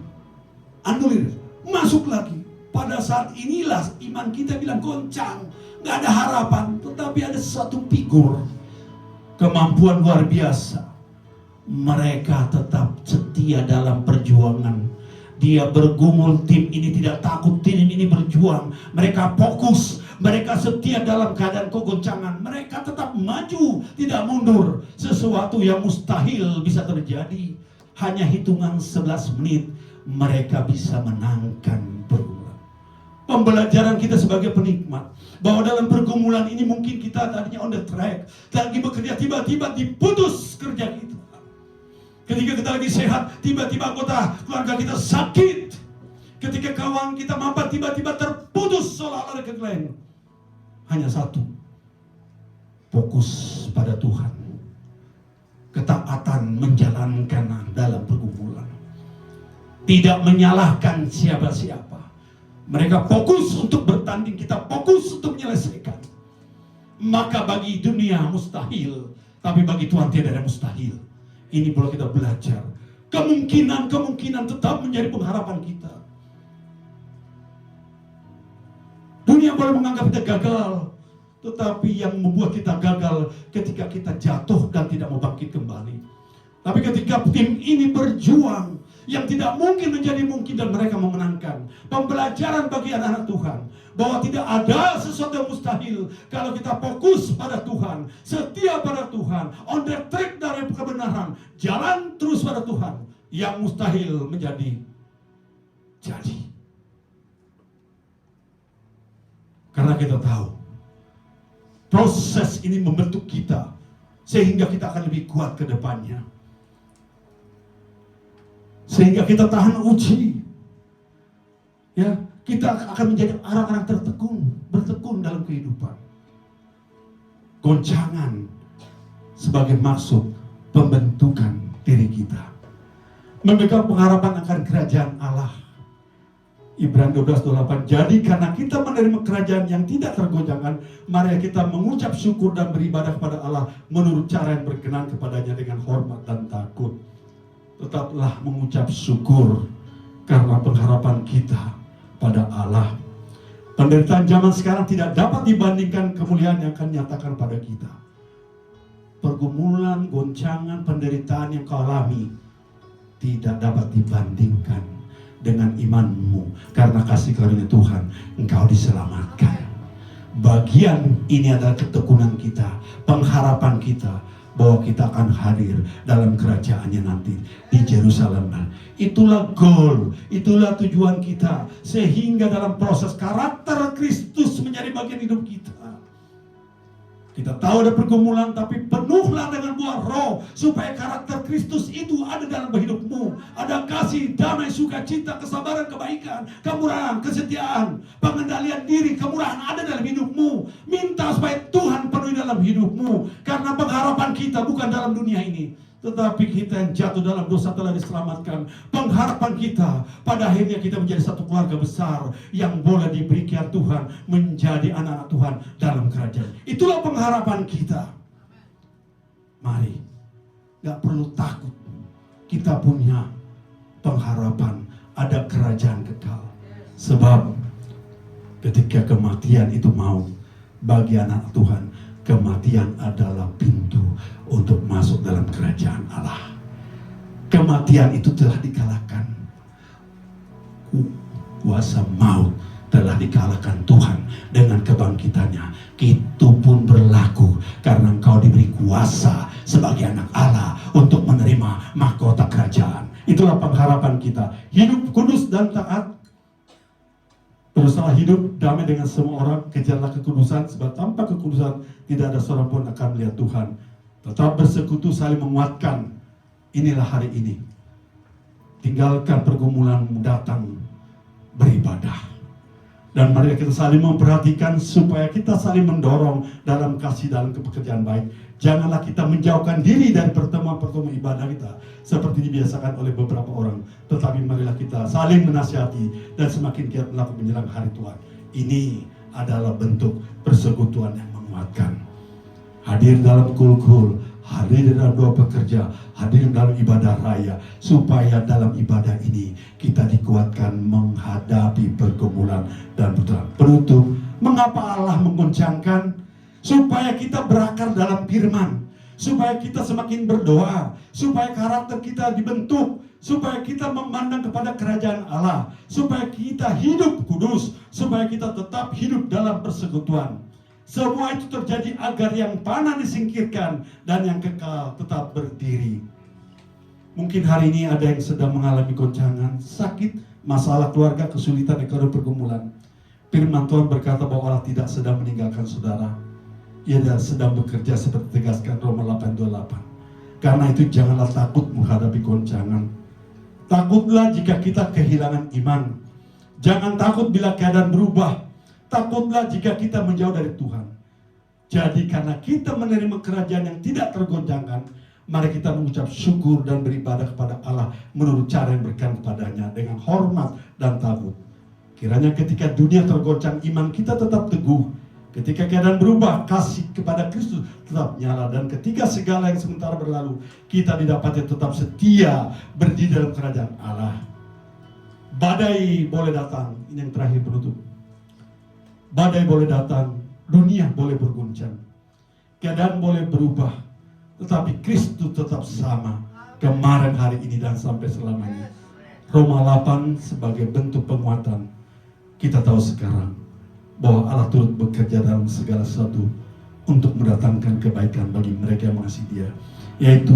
anulir, masuk lagi. Pada saat inilah iman kita bilang goncang, nggak ada harapan. Tetapi ada satu figur kemampuan luar biasa. Mereka tetap setia dalam perjuangan. Dia bergumul, tim ini tidak takut, tim ini berjuang. Mereka fokus, mereka setia dalam keadaan kegoncangan. Mereka tetap maju, tidak mundur. Sesuatu yang mustahil bisa terjadi. Hanya hitungan 11 menit mereka bisa menangkan pergumulan. Pembelajaran kita sebagai penikmat, bahwa dalam pergumulan ini mungkin kita tadinya on the track, lagi bekerja, tiba-tiba diputus kerja kita. Ketika kita lagi sehat, tiba-tiba anggota keluarga kita sakit. Ketika kawan kita mapan, tiba-tiba terputus seolah-olah dari lain. Hanya satu, fokus pada Tuhan, ketaatan menjalankan dalam pergumulan, tidak menyalahkan siapa-siapa. Mereka fokus untuk bertanding, kita fokus untuk menyelesaikan. Maka bagi dunia mustahil, tapi bagi Tuhan tidak ada mustahil. Ini perlu kita belajar. Kemungkinan tetap menjadi pengharapan kita. Dunia boleh menganggap kita gagal, tetapi yang membuat kita gagal ketika kita jatuh dan tidak mau bangkit kembali. Tapi ketika tim ini berjuang, yang tidak mungkin menjadi mungkin dan mereka memenangkan. Pembelajaran bagi anak-anak Tuhan bahwa tidak ada sesuatu yang mustahil kalau kita fokus pada Tuhan, setia pada Tuhan, on the track dari kebenaran, jalan terus pada Tuhan. Yang mustahil menjadi jadi. Karena kita tahu proses ini membentuk kita sehingga kita akan lebih kuat ke depannya. Sehingga kita tahan uji. Ya, kita akan menjadi orang-orang bertekun dalam kehidupan. Goncangan sebagai maksud pembentukan diri kita. Memegang pengharapan akan kerajaan Allah. Ibrani 12:28. Jadi karena kita menerima kerajaan yang tidak tergoncangkan, mari kita mengucap syukur dan beribadah kepada Allah menurut cara yang berkenan kepadanya dengan hormat dan takut. Tetaplah mengucap syukur karena pengharapan kita pada Allah. Penderitaan zaman sekarang tidak dapat dibandingkan kemuliaan yang akan nyatakan pada kita. Pergumulan, goncangan, penderitaan yang kau alami tidak dapat dibandingkan dengan imanmu, karena kasih karunia Tuhan engkau diselamatkan. Bagian ini adalah ketekunan kita, pengharapan kita bahwa kita akan hadir dalam kerajaannya nanti di Yerusalem. Itulah goal, itulah tujuan kita, sehingga dalam proses karakter Kristus menjadi bagian hidup kita. Kita tahu ada pergumulan, tapi penuhlah dengan buah roh supaya karakter Kristus itu ada dalam hidupmu. Ada kasih, damai, sukacita, kesabaran, kebaikan, kemurahan, kesetiaan, pengendalian diri, kemurahan ada dalam hidupmu. Minta supaya Tuhan penuhi dalam hidupmu, karena pengharapan kita bukan dalam dunia ini, tetapi kita yang jatuh dalam dosa telah diselamatkan. Pengharapan kita pada akhirnya kita menjadi satu keluarga besar yang boleh diberikan Tuhan menjadi anak-anak Tuhan dalam kerajaan. Itulah pengharapan kita. Mari, gak perlu takut. Kita punya pengharapan ada kerajaan kekal. Sebab ketika kematian itu mau bagi anak Tuhan, kematian adalah pintu untuk masuk dalam kerajaan Allah. Kematian itu telah dikalahkan. Kuasa maut telah dikalahkan Tuhan dengan kebangkitannya. Itu pun berlaku karena engkau diberi kuasa sebagai anak Allah untuk menerima mahkota kerajaan. Itulah pengharapan kita. Hidup kudus dan taat. Berusaha hidup damai dengan semua orang, kejarlah kekudusan, sebab tanpa kekudusan tidak ada seorang pun akan melihat Tuhan. Tetap bersekutu, saling menguatkan. Inilah hari ini. Tinggalkan pergumulan, datang beribadah. Dan mari kita saling memperhatikan supaya kita saling mendorong dalam kasih, dalam pekerjaan baik. Janganlah kita menjauhkan diri dari pertemuan-pertemuan ibadah kita seperti dibiasakan oleh beberapa orang. Tetapi marilah kita saling menasihati dan semakin giat melakukan menjelang hari Tuhan. Ini adalah bentuk persekutuan yang menguatkan. Hadir dalam kul-kul, hadir dalam doa pekerja, hadir dalam ibadah raya, supaya dalam ibadah ini kita dikuatkan menghadapi pergumulan dan pergumulan. Penutup, mengapa Allah menggoncangkan? Supaya kita berakar dalam firman, supaya kita semakin berdoa, supaya karakter kita dibentuk, supaya kita memandang kepada kerajaan Allah, supaya kita hidup kudus, supaya kita tetap hidup dalam persekutuan. Semua itu terjadi agar yang panah disingkirkan dan yang kekal tetap berdiri. Mungkin hari ini ada yang sedang mengalami goncangan, sakit, masalah keluarga, kesulitan, ekonomi, pergumulan. Firman Tuhan berkata bahwa Allah tidak sedang meninggalkan saudara. Ia sedang bekerja seperti tegaskan Roma 8:28. Karena itu janganlah takut menghadapi goncangan. Takutlah jika kita kehilangan iman. Jangan takut bila keadaan berubah. Takutlah jika kita menjauh dari Tuhan. Jadi karena kita menerima kerajaan yang tidak tergoncangkan, mari kita mengucap syukur dan beribadah kepada Allah menurut cara yang berkenan kepadanya dengan hormat dan takut. Kiranya ketika dunia tergoncang, iman kita tetap teguh. Ketika keadaan berubah, kasih kepada Kristus tetap nyala. Dan ketika segala yang sementara berlalu, kita didapati tetap setia berdiri dalam kerajaan Allah. Badai boleh datang, ini yang terakhir penutup. Badai boleh datang, dunia boleh berguncang, keadaan boleh berubah, tetapi Kristus tetap sama kemarin, hari ini, dan sampai selamanya. Roma 8 sebagai bentuk penguatan. Kita tahu sekarang bahwa Allah turut bekerja dalam segala sesuatu untuk mendatangkan kebaikan bagi mereka yang mengasihi Dia, yaitu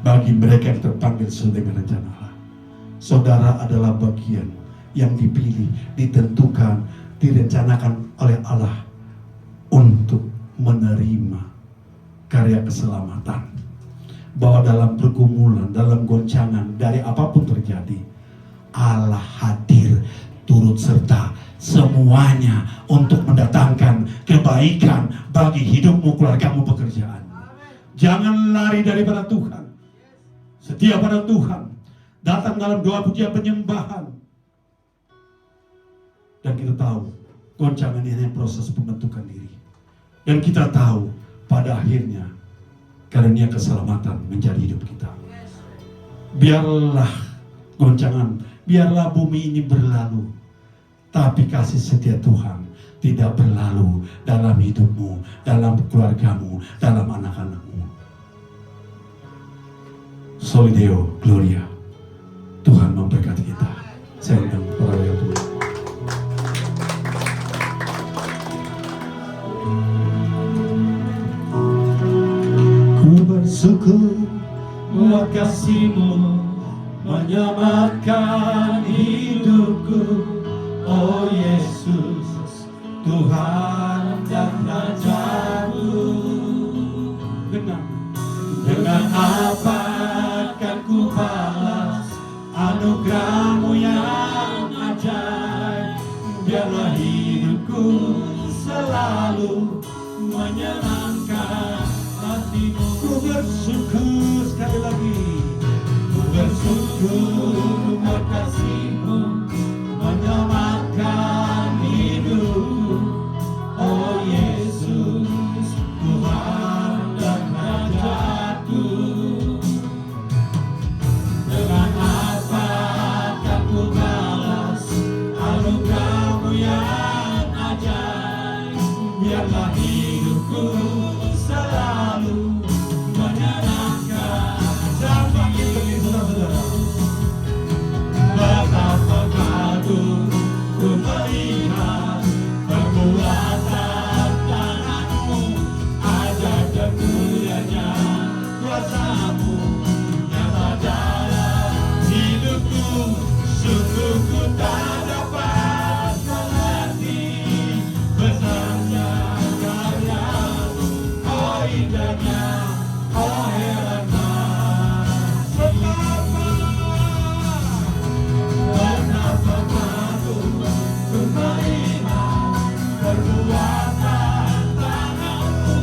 bagi mereka yang terpanggil sesuai dengan rencana Allah. Saudara adalah bagian yang dipilih, ditentukan, direncanakan oleh Allah untuk menerima karya keselamatan. Bahwa dalam pergumulan, dalam goncangan, dari apapun terjadi, Allah hadir, turut serta semuanya untuk mendatangkan kebaikan bagi hidupmu, keluargamu, pekerjaan. Jangan lari daripada Tuhan. Setia pada Tuhan. Datang dalam doa, pujian, penyembahan. Dan kita tahu, goncangan ini hanya proses pembentukan diri. Dan kita tahu, pada akhirnya, karunia keselamatan menjadi hidup kita. Biarlah goncangan, biarlah bumi ini berlalu, tapi kasih setia Tuhan tidak berlalu dalam hidupmu, dalam keluargamu, dalam anak-anakmu. Soli Deo Gloria. Tuhan memberkati kita. Saya undang para yang tua. Ku bersyukur buat kasih-Mu menyelamatkan hidupku. Oh Yesus, Tuhan dan Rajaku. Dengan apa akan ku balas anugerah-Mu yang ajaib? Biarlah hidupku selalu menyenangkan hati-Mu. Ku bersyukur, sekali lagi, ku bersyukur buat kasih-Mu menyelamatkan hidupku. Oh Yesus, Tuhan dan Rajaku. Dengan apa akan ku balas anugerah-Mu yang ajaib? Biarlah hidupku selalu menyenangkan. Sampai ini saudara, betapa kagum ku melihat perbuatan tangan-Mu, ajaib dan mulianya kuasa-Mu nyata dalam hidupku. Sungguh ku tak dapat mengerti besarnya karya-Mu. Oh indahnya, oh herannya, betapa kagum ku melihat perbuatan tangan-Mu,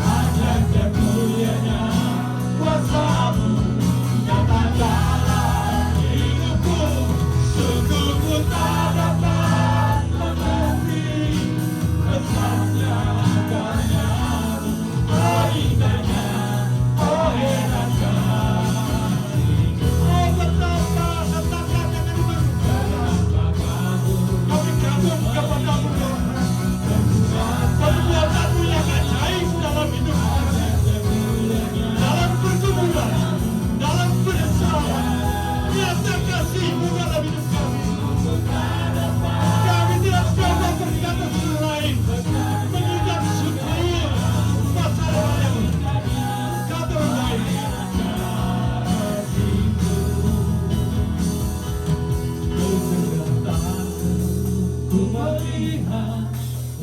ajaib dan mulianya kuasa-Mu nyata dalam hidupku. Sungguh ku tak dapat mengerti besarnya karya-Mu. Oh indahnya, oh herannya, oh betapa, katakan dengan iman, kami kagum kepada-Mu perbuatan-Mu yang ajaib dalam hidup kami, dalam pergumulan, dalam persoalan. Nyata kasih-Mu dalam hidup kami. Kami tidak coba berkata selain mengucap syukur masalah yang kata lain. Ku melihat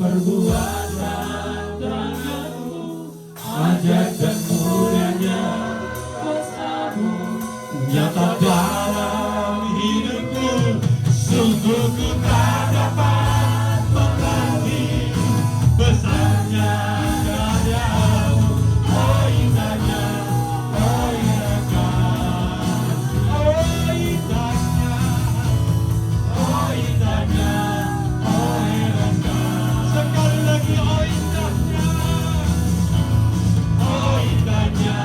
perbuatan tangan-Mu, ajaib dan mulianya kuasa-Mu nyata dalam hidupku. Sungguh ku tak dapat mengerti besarnya karya-Mu. Oh indahnya, oh indahnya, oh indahnya, oh indahnya, oh indahnya. Sekali lagi, oh indahnya, oh indahnya,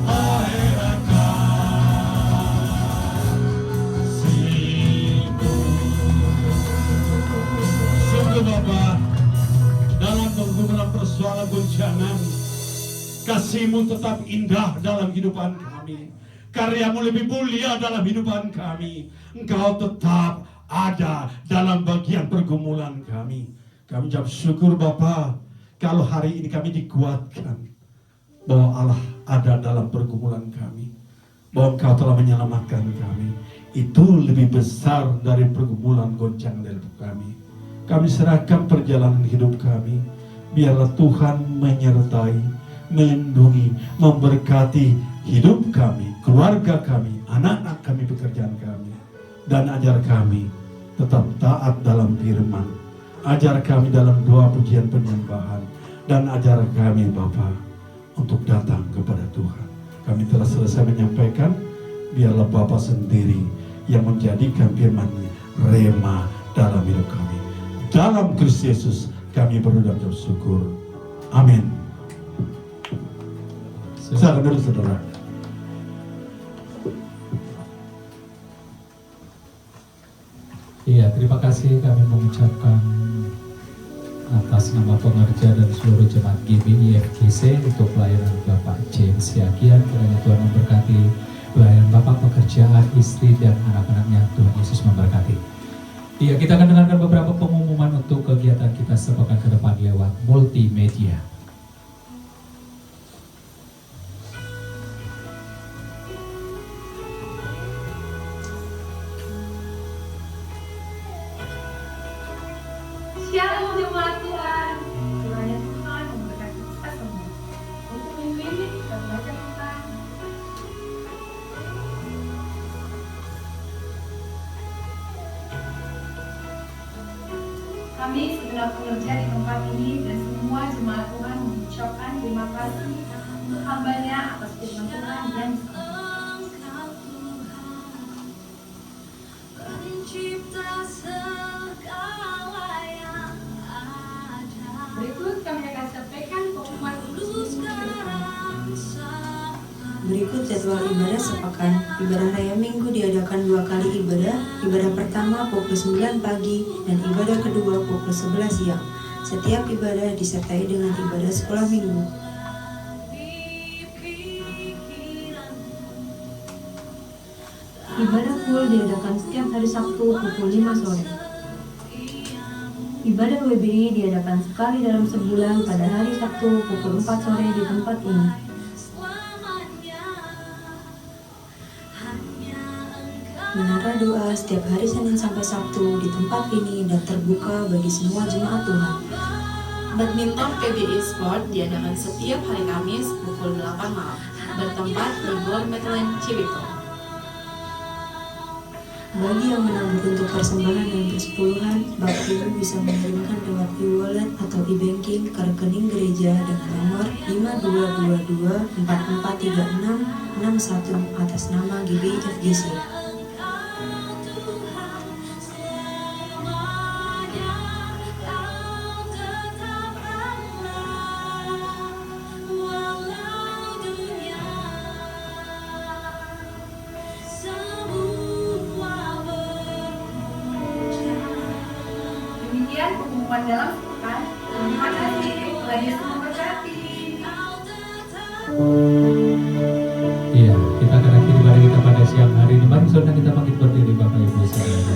oh indahnya. Sungguh Bapa, dalam pergumulan persoalan goncangan, kasih-Mu tetap indah dalam kehidupan kami. Karyamu lebih mulia dalam hidupan kami. Engkau tetap ada dalam bagian pergumulan kami. Kami ucap syukur Bapa, kalau hari ini kami dikuatkan bahwa Allah ada dalam pergumulan kami, bahwa Engkau telah menyelamatkan kami. Itu lebih besar dari pergumulan goncang dalam hidup kami. Kami serahkan perjalanan hidup kami. Biarlah Tuhan menyertai, melindungi, memberkati hidup kami, keluarga kami, anak-anak kami, pekerjaan kami. Dan ajar kami tetap taat dalam firman. Ajar kami dalam doa pujian penyembahan. Dan ajar kami Bapa untuk datang kepada Tuhan. Kami telah selesai menyampaikan. Biarlah Bapa sendiri yang menjadikan firman-Nya rema dalam hidup kami. Dalam Kristus Yesus kami berdoa dan bersyukur. Amin. Silakan dulu saudara. Iya, terima kasih kami mengucapkan atas nama pengerja dan seluruh jemaat GBI FGC untuk pelayanan Bapak James Yakian. Kiranya Tuhan memberkati pelayanan Bapak, pekerjaan, istri, dan anak-anaknya. Tuhan Yesus memberkati. Iya, kita akan dengarkan beberapa pengumuman untuk kegiatan kita sepekan ke depan lewat multimedia. Shalom jemaat Tuhan. Kiranya Tuhan memberkati kita semua. Untuk minggu ini kita belajar tentang kami segenap pekerja di tempat ini dan semua jemaat Tuhan mengucapkan terima kasih untuk hamba-Nya atas firman Tuhan yang berikut kami akan sampaikan pengumuman Berikut jadwal ibadah sepekan. Ibadah raya minggu diadakan 2 kali ibadah. Ibadah pertama pukul 9 pagi dan ibadah kedua pukul 11 siang. Setiap ibadah disertai dengan ibadah sekolah minggu. Ibadah full diadakan setiap hari Sabtu pukul 5 sore. Ibadah WBI diadakan sekali dalam sebulan pada hari Sabtu pukul 4 sore di tempat ini. Menara doa setiap hari Senin sampai Sabtu di tempat ini dan terbuka bagi semua jemaat Tuhan. Badminton PBI Sport diadakan setiap hari Kamis pukul 8 malam, bertempat di Gor Metelan Cibitung. Bagi yang menabur untuk persembahan dan persepuluhan, Bapak Ibu bisa mengirimkan lewat e-wallet atau e-banking ke rekening gereja dengan nomor 5222 4436 61 atas nama GBI FGC. Demikian pengumuman dalam sepekan. Terima kasih. Tuhan Yesus memberkati. Iya, kita akan akhiri ibadah kita pada siang hari ini. Mari saudara kita bangkit berdiri Bapak Ibu saudara.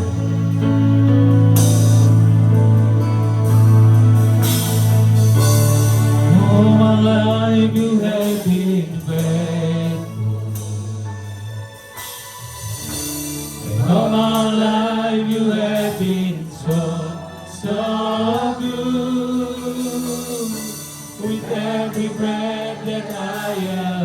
All my life you have been faithful. All my life you have been so good. With every breath that I am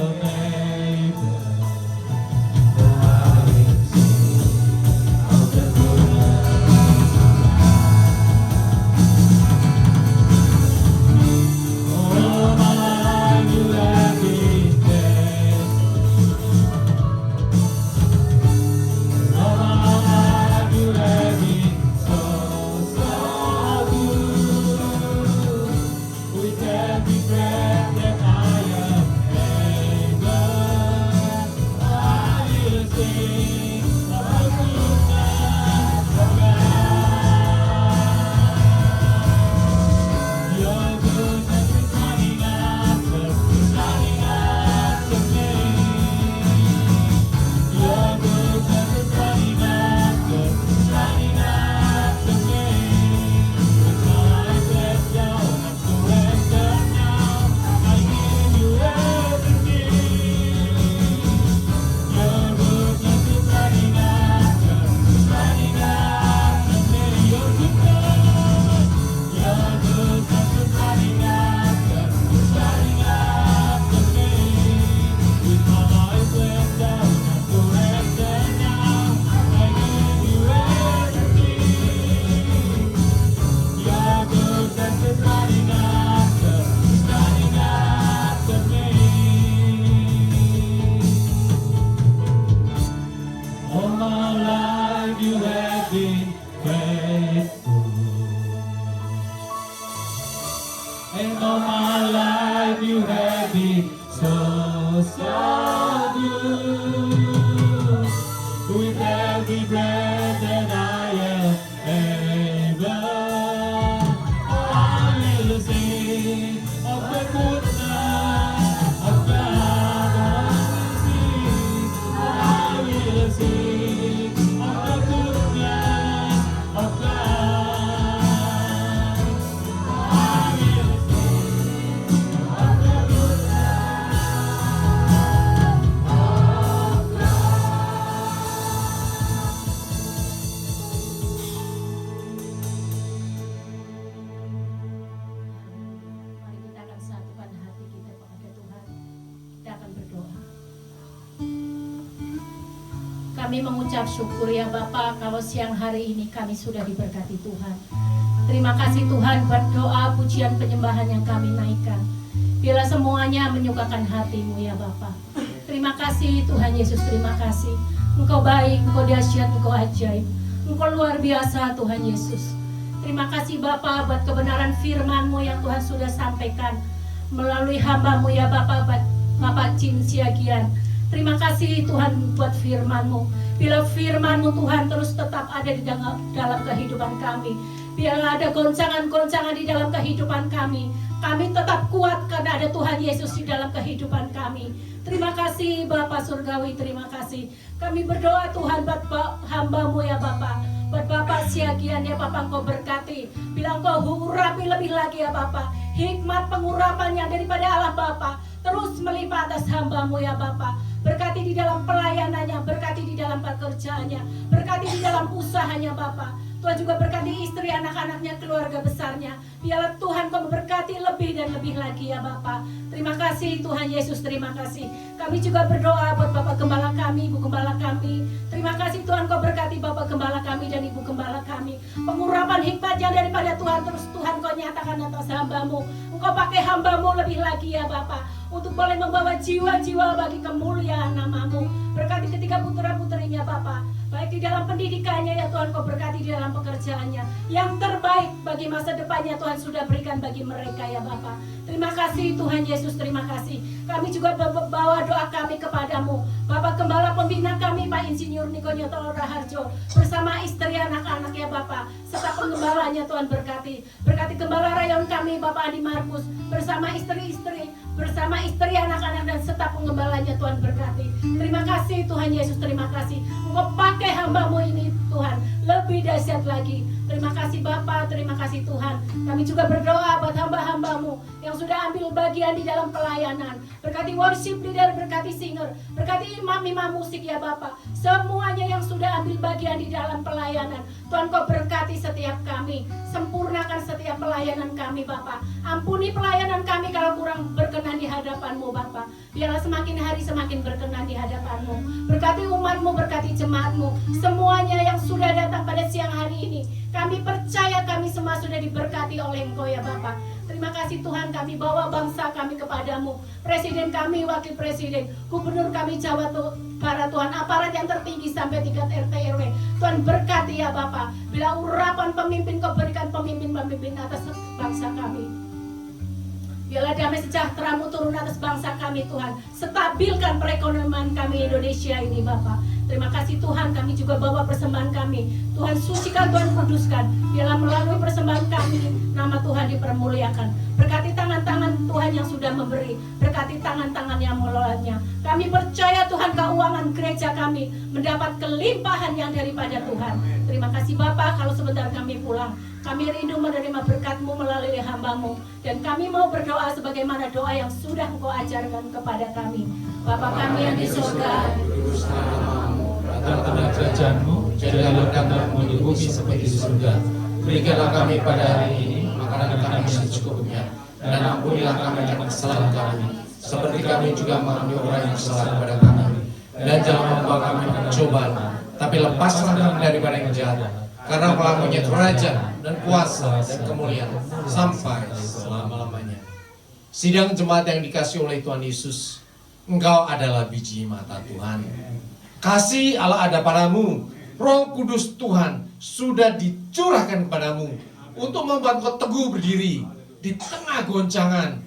Kami mengucap syukur ya Bapa, kalau siang hari ini kami sudah diberkati Tuhan. Terima kasih Tuhan buat doa, pujian, penyembahan yang kami naikkan. Biarlah semuanya menyukakan hati-Mu ya Bapa. Terima kasih Tuhan Yesus, terima kasih. Engkau baik, Engkau dahsyat, Engkau ajaib. Engkau luar biasa Tuhan Yesus. Terima kasih Bapa buat kebenaran firman-Mu yang Tuhan sudah sampaikan melalui hamba-Mu ya Bapak Chin Siagian. Terima kasih Tuhan buat firman-Mu. Bila firman-Mu Tuhan terus tetap ada di dalam kehidupan kami. Biarlah ada goncangan-goncangan di dalam kehidupan kami. Kami tetap kuat karena ada Tuhan Yesus di dalam kehidupan kami. Terima kasih Bapak Surgawi, terima kasih. Kami berdoa Tuhan buat hamba-Mu ya Bapak. Buat Bapak Siagian ya Bapak, Engkau berkati. Bila Engkau urapi lebih lagi ya Bapak. Hikmat pengurapannya daripada Allah Bapa terus melimpah atas hamba-Mu ya Bapa. Berkati di dalam pelayanannya, berkati di dalam pekerjaannya, berkati di dalam usahanya Bapa. Tuhan juga berkati istri, anak-anaknya, keluarga besarnya. Biarlah Tuhan Kau memberkati lebih dan lebih lagi ya Bapa. Terima kasih Tuhan Yesus, terima kasih. Kami juga berdoa buat Bapak Gembala kami, Ibu Gembala kami. Terima kasih Tuhan Kau berkati Bapak Gembala kami dan Ibu Gembala kami. Pengurapan hikmatnya daripada Tuhan terus Tuhan Kau nyatakan atas hamba-Mu. Engkau pakai hamba-Mu lebih lagi ya Bapa, untuk boleh membawa jiwa-jiwa bagi kemuliaan nama-Mu. Berkati ketiga putra-putrinya Bapa, baik di dalam pendidikannya ya Tuhan, Kau berkati di dalam pekerjaannya. Yang terbaik bagi masa depannya Tuhan sudah berikan bagi mereka ya Bapa. Terima kasih Tuhan Yesus, terima kasih. Kami juga bawa doa kami kepadamu, Bapak Gembala Pembina kami Pak Insinyur Niko Nyotolo Raharjo, bersama istri anak-anak ya Bapak, serta penggembalanya Tuhan berkati. Berkati Gembala Rayon kami Bapak Adi Markus, bersama istri-istri, bersama istri anak-anak dan serta penggembalanya Tuhan berkati. Terima kasih Tuhan Yesus, terima kasih. Engkau pakai hamba-Mu ini Tuhan lebih dahsyat lagi. Terima kasih Bapa, terima kasih Tuhan. Kami juga berdoa buat hamba-hamba-Mu yang sudah ambil bagian di dalam pelayanan. Berkati worship leader, berkati singer, berkati imam-imam musik ya Bapa. Semuanya yang sudah ambil bagian di dalam pelayanan, Tuhan Kau berkati setiap kami. Sempurnakan setiap pelayanan kami Bapa. Ampuni pelayanan kami kalau kurang berkenan di hadapan-Mu Bapa. Biarlah semakin hari semakin berkenan di hadapan-Mu. Berkati umat-Mu, berkati jemaat-Mu. Semuanya yang sudah datang pada siang hari ini, kami percaya kami semua sudah diberkati oleh Engkau ya Bapa. Terima kasih Tuhan, kami bawa bangsa kami kepadamu. Presiden kami, wakil presiden, gubernur kami Jawa Barat Tuhan, aparat yang tertinggi sampai tingkat RT RW. Tuhan berkati ya Bapa. Bila urapan pemimpin Kau berikan pemimpin-pemimpin atas bangsa kami. Biarlah damai sejahtera-Mu turun atas bangsa kami Tuhan. Stabilkan perekonomian kami Indonesia ini Bapa. Terima kasih Tuhan, kami juga bawa persembahan kami. Tuhan sucikan, Tuhan kuduskan. Biarlah melalui persembahan kami, nama Tuhan dipermuliakan. Berkati tangan-tangan Tuhan yang sudah memberi, berkati tangan-tangan yang mengelolanya. Kami percaya Tuhan, keuangan gereja kami mendapat kelimpahan yang daripada Tuhan. Terima kasih Bapa, kalau sebentar kami pulang, kami rindu menerima berkat-Mu melalui hamba-Mu. Dan kami mau berdoa sebagaimana doa yang sudah Engkau ajarkan kepada kami. Bapa kami yang di surga, datanglah kerajaan-Mu, jadilah kehendak-Mu di bumi seperti di surga. Berikanlah kami pada hari ini makanan kami secukupnya, dan ampunilah kami akan kesalahan kami, seperti kami juga mengampuni orang yang salah kepada kami. Dan jangan membawa kami ke pencobaan, tapi lepaslah kami daripada yang jahat. Karena pelakunya kerajaan dan kuasa dan kemuliaan sampai selama-lamanya. Sidang jemaat yang dikasihi oleh Tuhan Yesus, Engkau adalah biji mata Tuhan. Kasih Allah ada padamu. Roh Kudus Tuhan sudah dicurahkan kepadamu untuk membuat engkau teguh berdiri di tengah goncangan,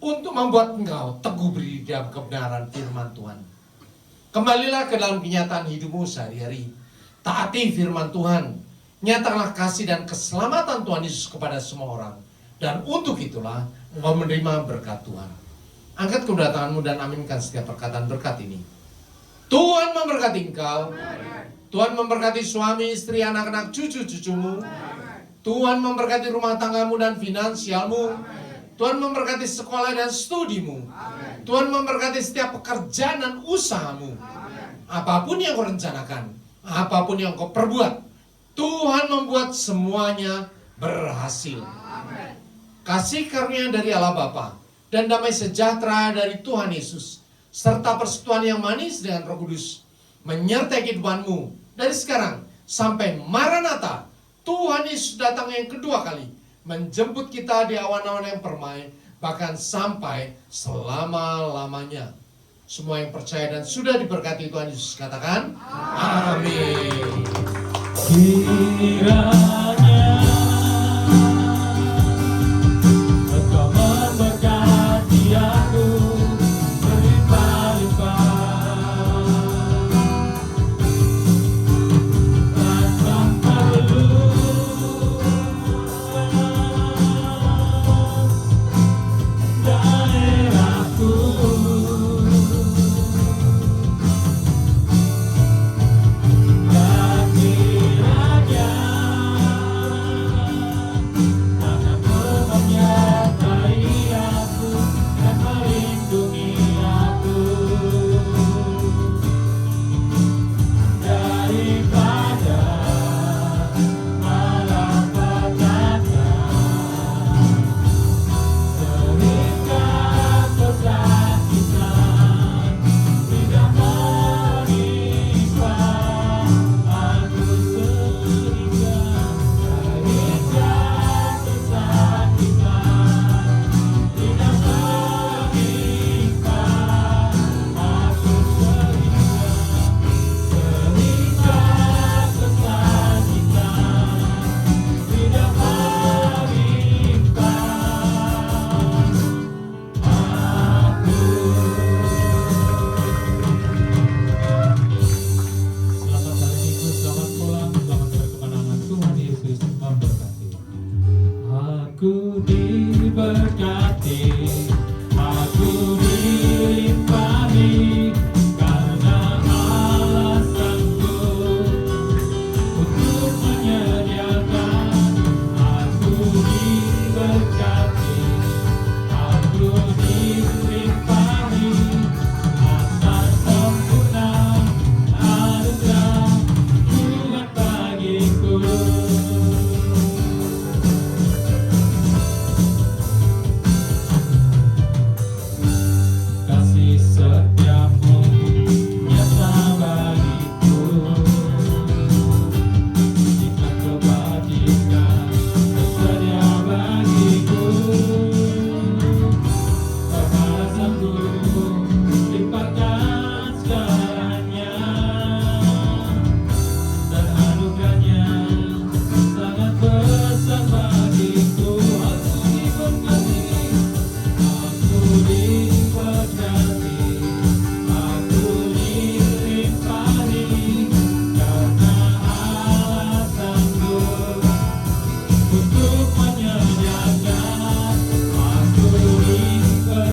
untuk membuat engkau teguh berdiri dalam kebenaran firman Tuhan. Kembalilah ke dalam kenyataan hidupmu sehari-hari. Taati firman Tuhan. Nyatakanlah kasih dan keselamatan Tuhan Yesus kepada semua orang. Dan untuk itulah engkau menerima berkat Tuhan. Angkat kedatanganmu dan aminkan setiap perkataan berkat ini. Tuhan memberkati engkau. Tuhan memberkati suami, istri, anak-anak, cucu-cucumu. Tuhan memberkati rumah tanggamu dan finansialmu. Tuhan memberkati sekolah dan studimu. Tuhan memberkati setiap pekerjaan dan usahamu. Apapun yang kau rencanakan, apapun yang kau perbuat, Tuhan membuat semuanya berhasil. Kasih karunia dari Allah Bapa dan damai sejahtera dari Tuhan Yesus, serta persekutuan yang manis dengan Roh Kudus, menyertai kehidupanmu dari sekarang sampai Maranatha, Tuhan Yesus datang yang kedua kali, menjemput kita di awan-awan yang permai, bahkan sampai selama-lamanya. Semua yang percaya dan sudah diberkati Tuhan Yesus katakan, amin. Kiranya